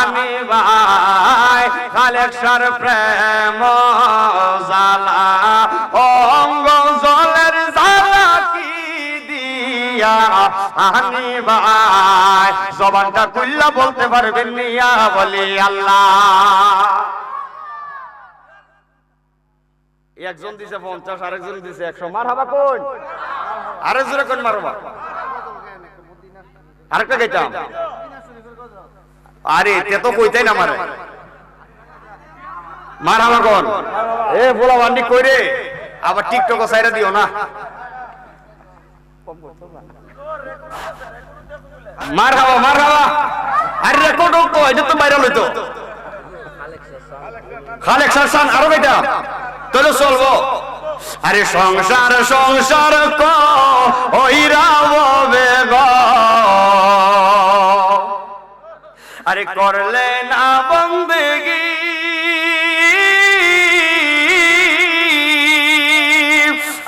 আমি ভাই খালেক সার প্রেম জালা অঙ্গ জলের জালা কি দিয়া আমি ভাই জবানটা খুললা বলতে পারবেন নিয়া বলি আল্লাহ। একজন দিছে 50, আরেকজন দিছে 100। মারহাবা কোন? আরে জোরে কোন মারবা? আরেকটা গাইতাম। আরে তে তো কইতাই না মারে। মারহাবা কোন? এ বলা বান্ডি কই রে? আবার টিকটক সাইরা দিও না। মারহাবা মারহাবা। আরে রেকর্ড তো এটা তো ভাইরাল হইতো। খালেক সারসান আরো গাইতাম। তোলো চলবো। আরে সংসার সংসার কইরা হবে গো আরে করলে না বন্দেগি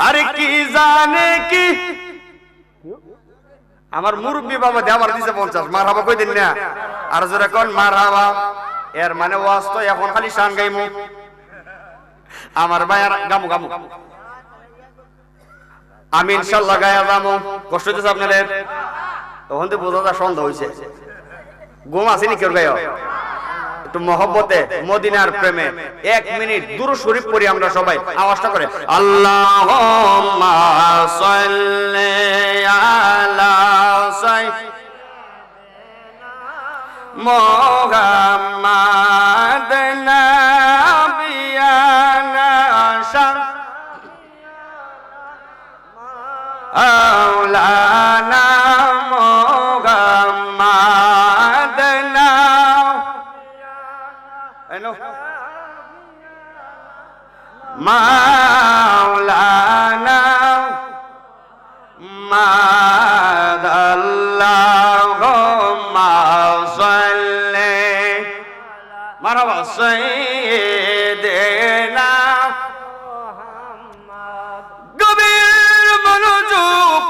আরে কি জানে কি আমার মুরব্বী বাবা দে আমার দিছে 50 মারহাবা কই দিন না আর জোরে কোন মারহাবা এর মানে ওয়াজ তো এখন খালি শান গাইমু আমার ভাইয়ার গামু গামু আমি ইনশাআল্লাহ গায়া যাবো কষ্ট হইতেছে আপনাদের তখন তো বোঝা যায় সন্ধ্যা হইছে ঘুম আসেনি কেউ গায় একটু মহব্বতে মদিনার প্রেমে 1 মিনিট দুরূদ শরীফ পড়ি আমরা সবাই আওয়াজটা করে আল্লাহুম্মা সাল্লি আলা সাইয়্যিদিনা মুহাম্মাদ নাবিয়ানা আওলানা মুহাম্মাদ মাওলানা মাদাল্লাহুম্মা সাল্লি মারহাবা সাইয়্যিদিনা মুহাম্মদ গভীর মনোযোগ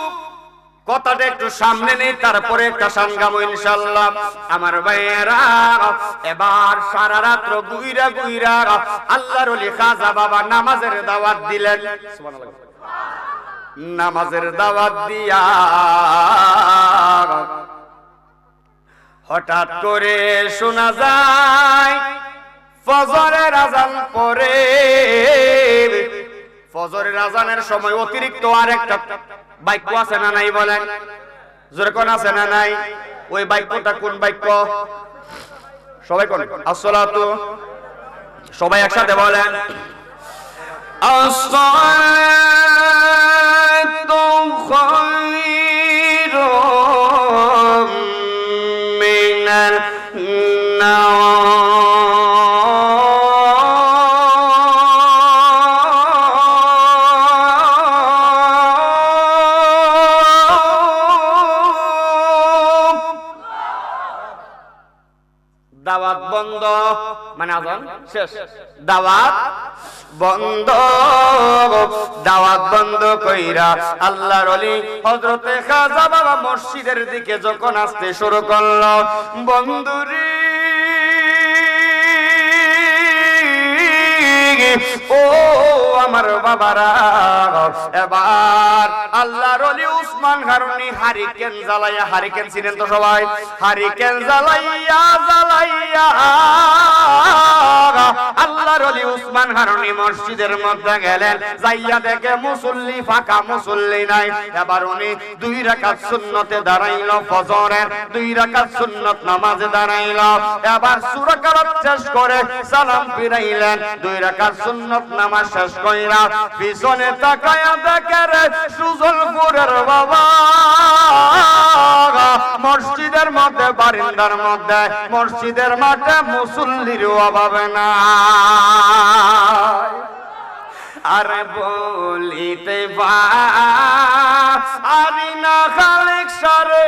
কথাটা একটু সামনে নেই তারপরে একটা সাঙ্গামো ইনশাআল্লাহ আমার ভাইয়েরা এবার সারা রাত গুইরা গুইরা আল্লাহর ওলি খাজা বাবা নামাজের দাওয়াত দিলেন সুবহানাল্লাহ নামাজের দাওয়াত দিয়া হঠাৎ করে শোনা যায় ফজরের আযান পড়ে ফজরের আযানের সময় অতিরিক্ত আরেকটা বাক্য আছে না নাই বলেন জোরে কোন আছে না নাই ওই বাক্যটা কোন বাক্য সবাই কোন আসসালাতু সবাই একসাথে বলেন আসসালাতু খায়রুম মিনান দাওয়াত বন্ধ মানে আযান শেষ দাওয়াত বন্ধ দাওয়াত বন্ধ কইরা আল্লাহর ওলি হযরতে খাজা বাবা মসজিদের দিকে যখন আসতে শুরু করলো বন্ধুরে ও আমার বাবারা এবার আল্লাহর ওলি উসমান উসমান হারুনি হারিকেন জ্বালাইয়া, হারিকেন ছিলেন তো সবাই, হারিকেন জ্বালাইয়া আল্লাহর ওলি উসমান হারুনি মসজিদের মধ্যে গেলেন, যাইয়া দেখে মুসল্লি ফাঁকা, মুসল্লি নাই। এবার উনি 2 রাকাত সুন্নতে দাঁড়াইল, ফজরের 2 রাকাত সুন্নত নামাজে দাঁড়াইল। এবার সূরা কারাত শেষ করে সালাম ফিরাইলেন, 2 রাকাত সুন্নত নামাজ শেষ কইরা পিছনে তাকায়া দেখে রে সুজলপুরের বাবা মসজিদের মধ্যে, বারিন্দার মধ্যে, মসজিদের মাঠে মুসল্লির অভাব নাই। আরে বলিতে পারি না খালেক সারে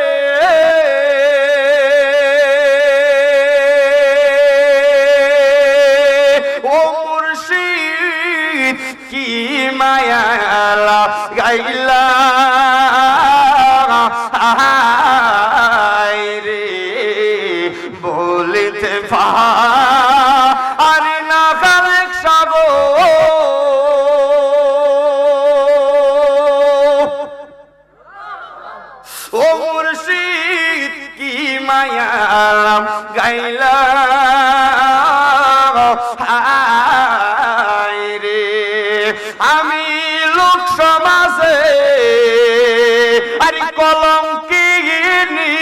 ও মুর্শিদ কি মায়া গাইলা রে, বলিতে পারি না খালেক সাগো ও মুর্শিদ কি মায়া গাইলা রে। আমি লোক সমাজে আরে কলঙ্কিনী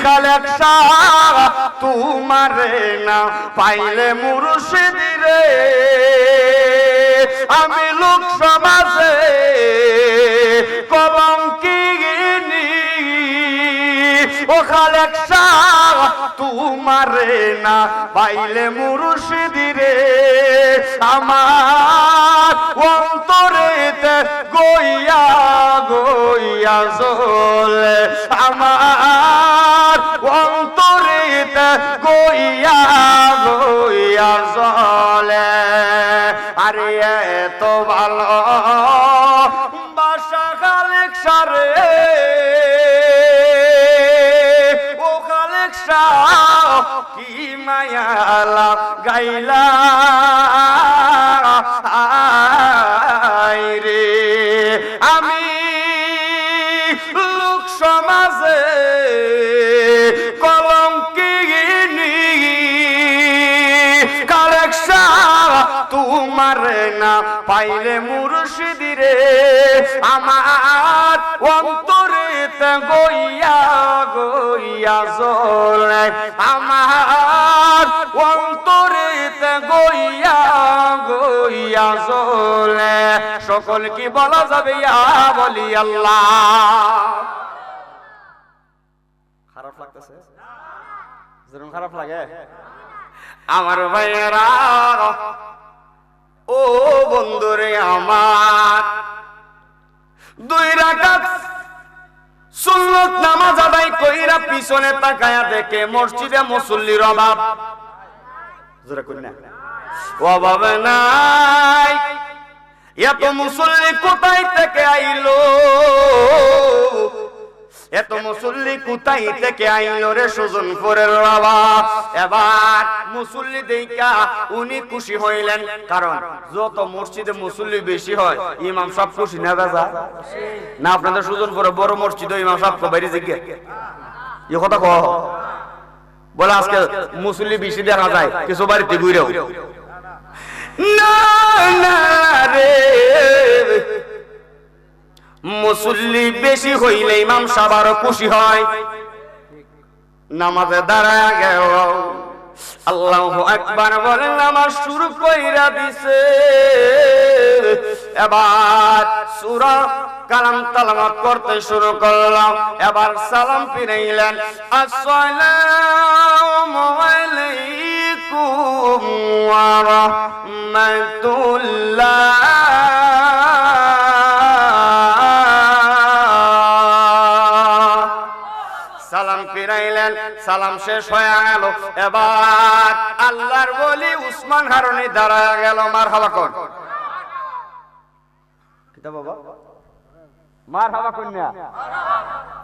খালেক শাহ তোমারে না পাইলে মুর্শিদ রে। আমি লোক সমাজে কলঙ্কিনী ও খালেক শাহ তোমারে না পাইলে মুর্শিদ রে। আমার অন্তরেতে গইয়া গইয়া জ্বলে, আমার অন্তরেতে গইয়া গইয়া জ্বলে। আরে এত ভালো বাসা খালেক সারে ও খালেক শাহ কি মায়া গাইলা রে। আমি লোক সমাজে কলঙ্কিনী খালেক শাহ তোমার না পাইলে মুর্শিদ রে। আমার অন্তরেতে গইয়া গইয়া জ্বলে, আমার অন্তরেতে গইয়া গইয়া জ্বলে। সকল কি বলা যাবে ইয়া বলি আল্লাহ। খারাপ লাগতেছে? যেরকম খারাপ লাগে আমার ভাইয়েরা ও বন্ধুরে আমার, 2 রাকাত সুন্নত নামাজ আদায় কইরা পিছনে তাকায়া দেখে মসজিদে মুসল্লির অভাব। জোরে কই না, অভাব নাই। এত মুসল্লি কোথায় থেকে আইলো, এত মুসল্লি কোথায় থেকে আইলো রে সুজনপুরের বাবা। এবার মুসল্লি দেখা উনি খুশি হইলেন, কারণ যত মসজিদে মুসল্লি বেশি হয় ইমাম সব খুশি না বেজা না। আপনাদের সুজনপুরে বড় মসজিদ, ইমাম সব বাইরে জিজ্ঞে এ কথা কহ বলে আজকে মুসল্লি বেশি দেখা যায় কিছু বাড়িতে ঘুরেও না না রে। মুসল্লি বেশি হইলে ইমাম সাহেব আরো খুশি হয়। নামাজে দাঁড়ায় গেল, আল্লাহু আকবার বলে নামাজ শুরু কইরা দিছে। এবার সূরা কালাম তেলাওয়াত করতে শুরু করলাম। এবার সালাম ফিরাইলেন, আসসালামু আলাইকুম ওয়া রাহমাতুল্লাহ। সালাম ফিরাইলেন, সালাম শেষ হয়ে গেল। এবার আল্লাহর ওলি উসমান হারুনি দাঁড়ায় গেল। মারহাবা কোন কিতা বাবা, মারহাবা কোন না,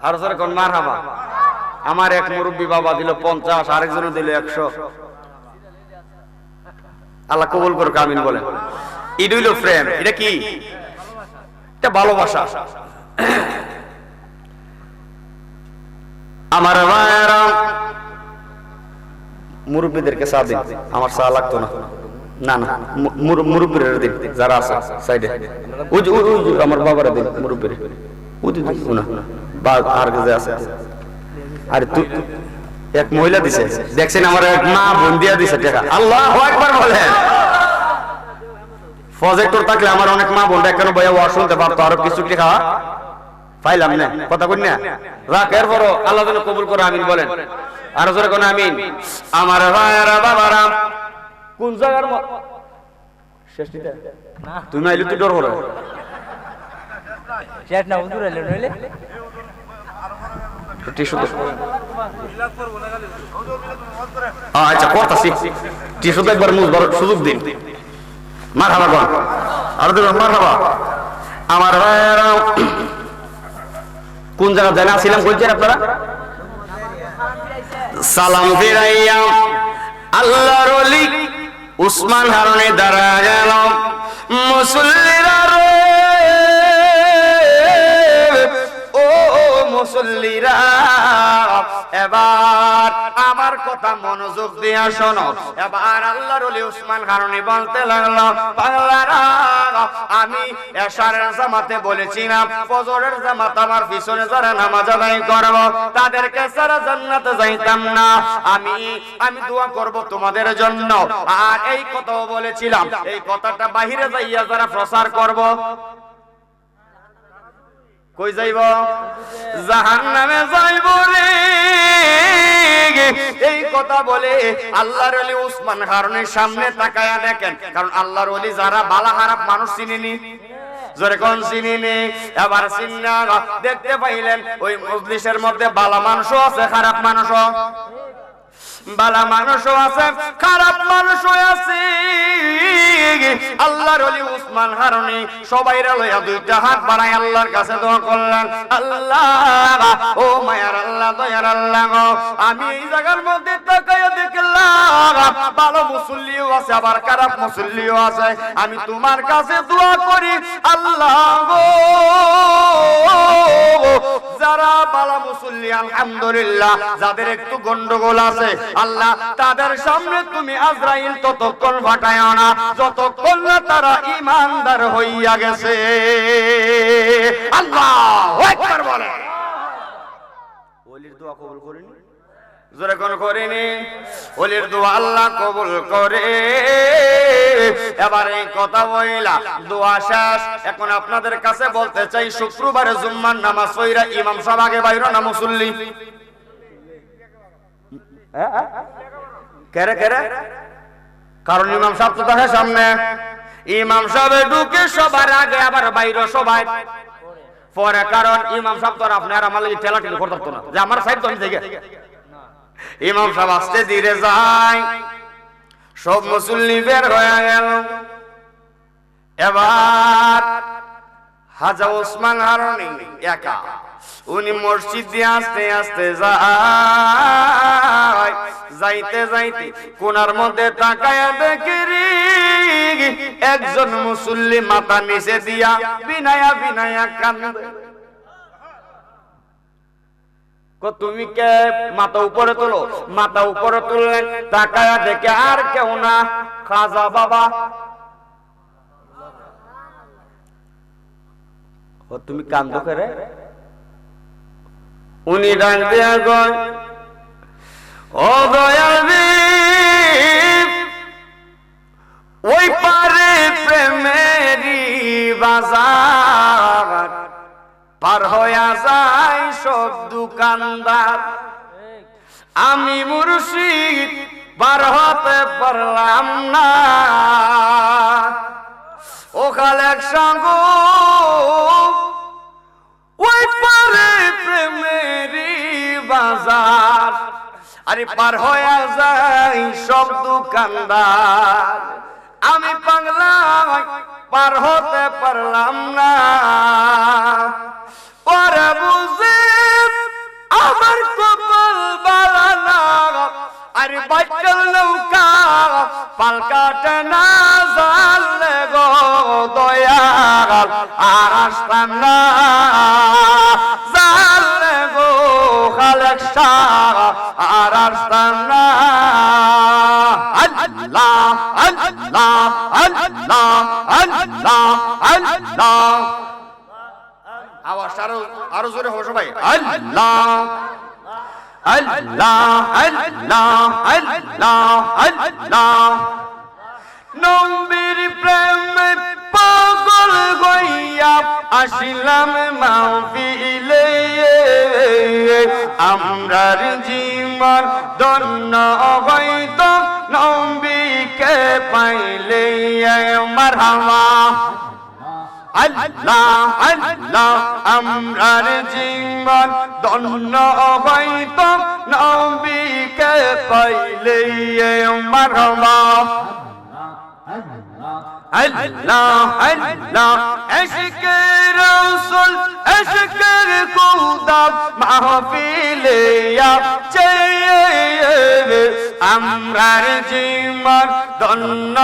আর জোরে কোন মারহাবা। আমার এক মুরব্বী বাবা দিল 50, আরেকজন দিল 100। আল্লাহ কবুল করুক, আমিন বলেন। ঈদ হইল প্রেম, এটা কি? এটা ভালোবাসা। আমার ভাইরা মুরব্বীদেরকে চা দিন, আমার চা লাগতো না। না না, মুরব্বীদের দিন যারা আছে সাইডে। ওই যে আমার বাবারা দিন মুরব্বীর, ওই দিন না বা আর যে আছে। আরে তুই এক মহিলা দিছে, দেখছেন আমার এক মা বোন দিয়া দিছে টাকা। আল্লাহু আকবার বলেন। প্রজেক্টর থাকলে আমার অনেক মা বোনরা কেন বইয়া ওয়াজ শুনতে পারতো, আরো কিছু কি খাওয়া পাইলাম না, কথা কই না রাখ। এরপরও আল্লাহ যেন কবুল করে, আমিন বলেন। আরো জোরে কোন আমিন। আমার ভাইরা বাবারা, কোন জায়গার শেষ দিতে না তুমি আইলে তুই ডর হলো শেষ না হুজুর এলেন নইলে টিস্যু তো আচ্ছা করতাছি, টিস্যু তো একবার মুছবার সুযোগ দিন। মারহাবা কোন আর দেব মারহাবা। আমার ভাইরা কোন জায়গা জানা ছিলাম কইছেন আপনারা? সালাম ফিরাইয়া আল্লাহর ওলি উসমান হারুনে দাঁড়া গেল। মুসল্লিরা রে, ও মুসল্লিরা, এবার আমার কথা মনোযোগ দিয়া শোনো। এবার আল্লাহর ওলি উসমান হারুনি বলতে লাগলো, বাংলারা আমি এশারের জামাতে বলেছিলাম ফজরের জামাত আমার পিছনে যারা নামাজ আদায় করব তাদেরকে সারা জান্নাতে যাইতাম না। আমি দোয়া করব তোমাদের জন্য। আর এই কথাও বলেছিলাম, এই কথাটা বাহিরে যাইয়া যারা প্রচার করব, কই যাইব? জাহান্নামে যাইব রে। এই কথা বলে আল্লাহর ওলি উসমান হারুনের সামনে তাকায়া দেখেন, কারণ আল্লাহর ওলি যারা বালা খারাপ মানুষ চিনিনি, জোরে কোন চিনিনি। এবার চিন্না দেখতে পাইলেন ওই মজলিসের মধ্যে বালা মানুষও আছে, খারাপ মানুষও। বালা মানুষও আছে, খারাপ মানুষও আছে। আল্লাহর ওলি উসমান হারুনি সবাইরা লইয়া দুইটা হাত বাড়ায় আল্লাহর কাছে দোয়া করলেন, আল্লাহ ও মায়ার আল্লাহ, দয়ার আল্লাহ, আমি এই জায়গার মধ্যে তাকায়া দেখলাম ভালো মুসল্লিও আছে আবার খারাপ মুসল্লিও আছে। আমি তোমার কাছে দোয়া করি আল্লাহ গো, যারা ভালো মুসল্লি আলহামদুলিল্লাহ, যাদের একটু গন্ডগোল আছে আল্লাহ তাদের সামনে তুমি আজরাইল ততক্ষণ পাঠায়ো না যতক্ষণ না তারা ঈমানদার হইয়া গেছে। আল্লাহু আকবার বলে। ওলির দোয়া কবুল করেনি, জোরে কোন করেনি? ওলির দোয়া আল্লাহ কবুল করে। এবার এই কথা বইলা দোয়া শেষ। এখন আপনাদের কাছে বলতে চাই, শুক্রবারে জুম্মার নামাজ পড়া ইমাম সাহেব আগে বাইরে না মুসল্লি? কেরে কেরে? কারণ ইমাম সাহেব তো দেখে সামনে, ইমাম সাহেব ঢুকে সবার আগে, আবার বাইরে সবাই পরে। কারণ ইমাম সাহেব তো আপনার আমার লাগি ঠেলাঠেলি করতে পারতো না যে আমার সাহেব তো আমি থেকে। ইমাম সাহেব আস্তে ধীরে যায়, সব মুসল্লি বের হয়ে গেল। এবার হাজা ওসমান হারুনি একা, উনি মসজিদ দিয়ে আস্তে আস্তে যায়। যাইতে যাইতে কোনার মধ্যে তাকায়া দেখে একজন মুসল্লি মাথা নিচে দিয়া বিনায়া বিনায়া কান্দে। তুমি কে? মাথা উপরে তোলো। মাথা উপরে তুললেন, তাকায়া দেখে আর কেউ না, খাজা বাবা। তুমি কান্দো করে? উনি ডাক দিয়া কয়, ও দয়াল, ওই পারে প্রেমেরই বাজার, পার হইয়া যায় সব দোকানদার। আমি মুর্শিদ পার হতে পারলাম না, ও খালেক সাঙ্গ ওই পারে প্রেমেরই বাজার, আরে পার হইয়া যায় সব দোকানদার। আমি পাগলা পার হতে পারলাম না, পরে বুঝি আমার কপাল বালা না। আরে বাইকেল নৌকা পাল কাটে না জানলে গো দয়াল, আর আসতাম না জানলে গো খালেক আস্তানা আল্লাহ আল্লাহ আল্লাহ আল্লাহ আল্লাহ আওয়াজ আরো জোরে হবে সবাই আল্লাহ আল্লাহ আল্লাহ আল্লাহ আল্লাহ নবীর প্রেমে পাগল হইয়া আসিলাম মাহফিলে আমরার জীবন ধন্য হইতো নবীকে পাইলে মারহাবা আল্লাহ আল্লাহ আমরার জীবন ধন্য হইতো নবীকে পাইলে মারহাবা আল্লাহ আল্লাহ ইশকে রাসূল ইশকে খুদা মাহফিলে আছে আমরার জীবন ধন্য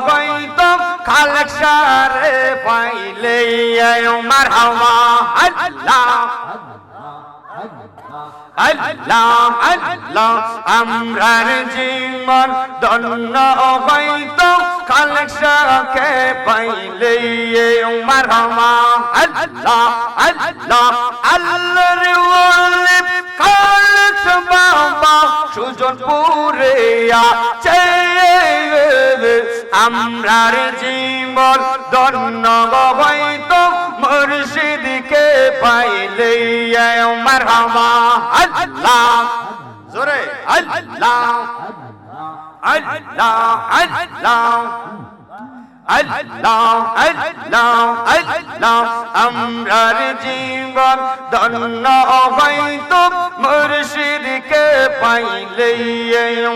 হইতো খালেক সারে পাইলে মারহাবা আল্লাহ আল্লাহ আল্লাহ আমরার জীবন ধন্য হইতো খালেক সাকে পাইলে মারহাবা আল্লাহ আল্লাহ আল্লাহর ওলি খালেক বাবা সুজনপুরে আছে আমরার জীবন ধন্য হইতো মুর্শিদকে পাইলে মারহাবা আল্লাহ জোরে আল্লাহ আল্লাহ আল্লাহ আল্লাহ আল্লাহ আল্লাহ আমরার জীবন ধন্য হইতো মুর্শিদকে পাইলে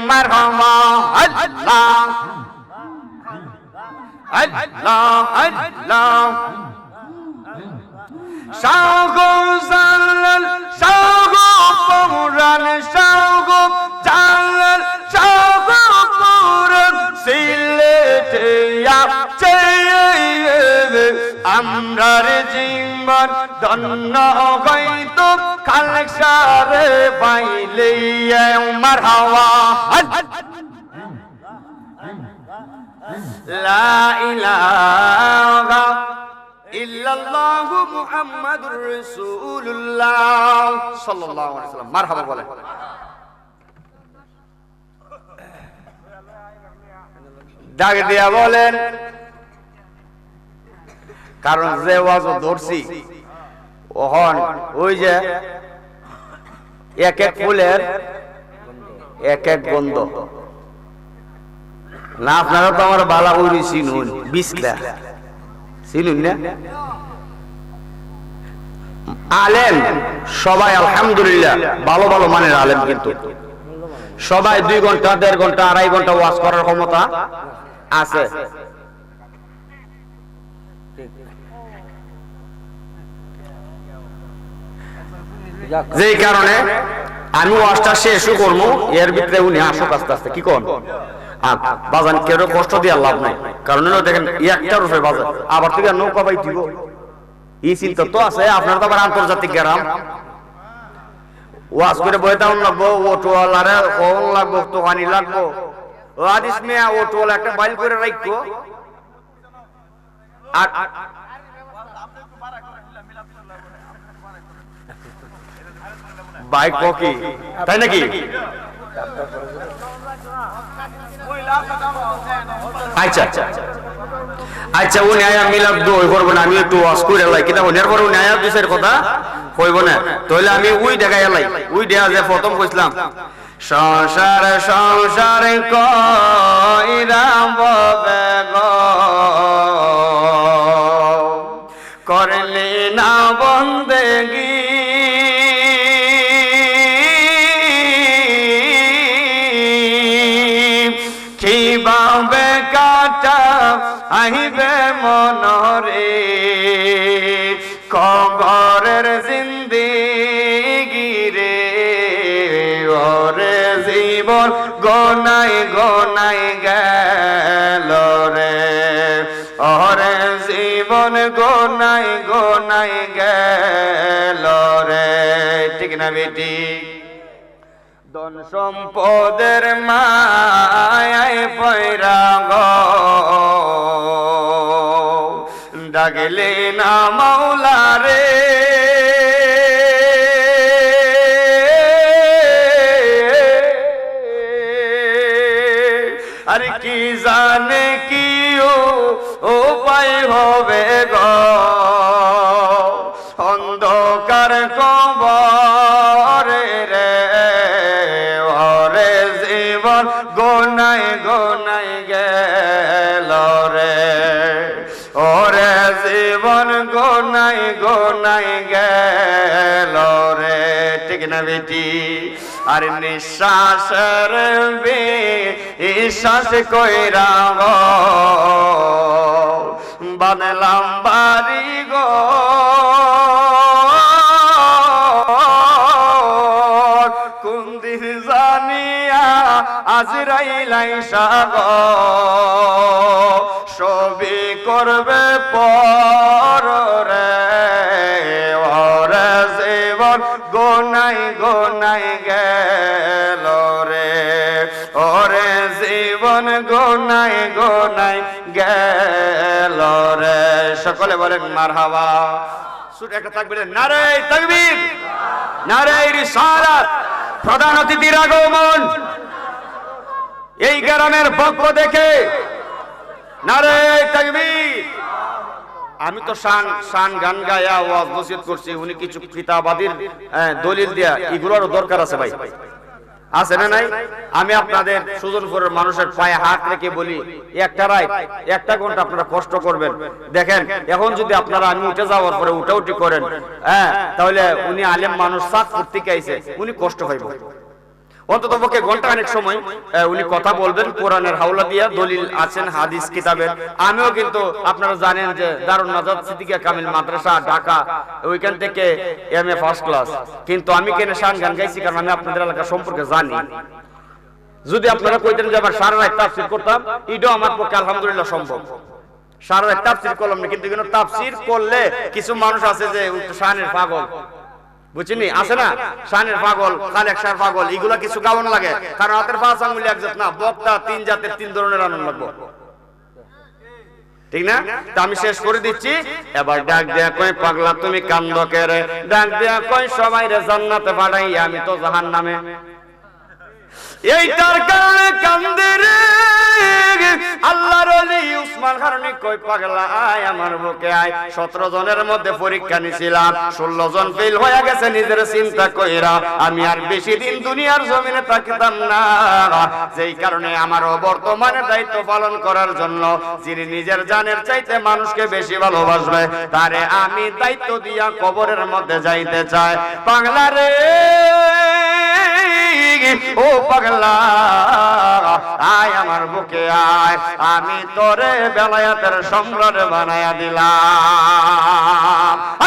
মারহাবা আল্লাহ আল্লাহ আল্লাহ শাহ জালাল শাহ পুরান শাহ জালাল শাহ পুরান সিলেটে আছে আমরার জীবন ধন্য হইতো খালেক সারে পাইলে মারহাবা লা ইলাহা ইল্লাল্লাহু মুহাম্মাদুর রাসূলুল্লাহ সাল্লাল্লাহু আলাইহি ওয়াসাল্লাম মারহাবা বলে ডাক দিয়া বলেন কারণ যে ওয়াজ ধরছি ওহন ওই যে এক এক ফুলের এক এক গন্ধ না আপনারা তো আমার বালা উড়ি চিনুন বিসলা চিনুন না আলেম সবাই আলহামদুলিল্লাহ ভালো ভালো মানের আলেম কিন্তু সবাই 2 ঘন্টা 1.5 ঘন্টা 2.5 ঘন্টা ওয়াজ করার ক্ষমতা আছে যেই কারণে আমি ওয়াজটা শেষও করবো এর ভিতরে উনি আসুক আস্তে আস্তে কি কোন বাজান কেউ কষ্ট দিয়ে লাভ নাই কারণ দেখেন একটা রূপে বাজার আবার থেকে নৌকা পাই দিব এই চিন্তা তো আছে আপনার তো আবার আন্তর্জাতিক গ্রাম ওয়াজ করে বই দাম লাগবো অটোওয়ালারে ফোন লাগবো তো পানি লাগবো ও আদিস মিয়া অটোওয়ালা একটা বাইল করে রাখবো আর বাইক কি তাই নাকি আচ্ছা আচ্ছা আচ্ছা ও ন্যায় মিলাদ দই করবো না আমি একটু ওয়াজ করে লাই কিন্তু ওনার পরে ন্যায় বিষয়ের কথা কইব না তাহলে আমি ওই দেখাই লাই ওই দেয়া যে প্রথম কইছিলাম সংসার সংসার কইরা ববে গো করলে না বন্দেগি কিভাবে কাটা আহিবে মনরে কবরের জিন্দেগি রে ওরে জীবন গোনাই গোনাই গেল রে ওরে জীবন গোনাই গোনাই গেল রে ঠিক না বেটি ধন সম্পদের মায়ায় পয়রা গো ডাকলে না মাওলা রে আর কি জানে কি উপায় হবে গো অন্ধকার কবরে রে ওরে জীবন গোনায় গোনায় গেল রে ওরে জীবন গোনায় গোনায় গেল রে ঠিক না বেটি আর নিঃশ্বাসের বিশ্বাস কইরা গো বানলাম বাড়ি গো কোন দিন জানিয়া আজরাইল আইসা গো সবই করবে পর রে ওরে জীবন গোনাই গোনাই গেল রে ওরে জীবন গোনাই গোনাই গেল রে সকলে বলেন মারহাবা শুধু একটা তাকবীর নারে তাকবীর নারে রিসালাত প্রধান অতিথির আগমন এই গ্রামের পক্ষ দেখে নারে তাকবীর আমি তো শান গান গায়া ওয়াজ নসিহত করছি উনি কিছু কিতাবাদির দলিল দিয়া এগুলোরও দরকার আছে ভাই আছে না নাই আমি আপনাদের সুজনপুরের মানুষের পায়ে হাত রেখে বলি একটা ঘন্টা আপনারা কষ্ট করবেন দেখেন এখন যদি আপনারা আমি উঠে যাওয়ার পরে উঠাউটি করেন তাহলে উনি আলেম মানুষ সাতপুর থেকে আইছে উনি কষ্ট হইব অন্তত পক্ষে ঘন্টা অনেক সময় উনি কথা বলবেন কোরআনের হাওলা দিয়া দলিল আছেন হাদিস কিতাবের আমিও কিন্তু আপনারা জানেন যে দারুন নাজাত সিদ্দিকিয়া কামিল মাদ্রাসা ঢাকা ওইখান থেকে এমএ ফার্স্ট ক্লাস কিন্তু আমি কেন শান গান গাইছি কারণ আমি আপনাদের এলাকা সম্পর্কে জানি যদি আপনারা কইতেন যে আবার সারা রাত তাফসীর করতাম এটাও আমার পক্ষে আলহামদুলিল্লাহ সম্ভব সারা রাত তাফসীর করলাম না কিন্তু কিন্তু তাফসীর করলে কিছু মানুষ আছে যে শানের পাগল বুঝিনি আছে না শানের পাগল খালেক শাহ পাগল এগুলা কিছু গাওয়ান লাগে কারণ হাতের পাঁচ আঙ্গুলি এক জাত না বক্তা তিন জাতের তিন ধরনের আনন্দ লাগবে ঠিক না তা আমি শেষ করে দিচ্ছি এবার ডাক দেয়া কই পাগলা তুমি কান্দ কেরে ডাক দেয়া কই সবাই রে জান্নাতে পাঠাই আমি তো জাহান্নামে এইটার কারণে কান্দে রে আল্লাহর ওলি উসমান হারুনি কই পাগলা আয় আমার বুকে আয় 17 জনের মধ্যে পরীক্ষা নিছিলাম 16 জন ফেল হয়ে গেছে নিজের চিন্তা কইরা আমি আর বেশি দিন দুনিয়ার জমিনে থাকতাম না যেই কারণে আমারও বর্তমানে দায়িত্ব পালন করার জন্য যিনি নিজের জানের চাইতে মানুষকে বেশি ভালোবাসবে তারে আমি দায়িত্ব দিয়া কবরের মধ্যে যাইতে চাই পাগলা রে ও পাগলা আয় আমার বুকে আয় আমি তোরে বেলায়েতের সম্রাট বানায়া দিলাম।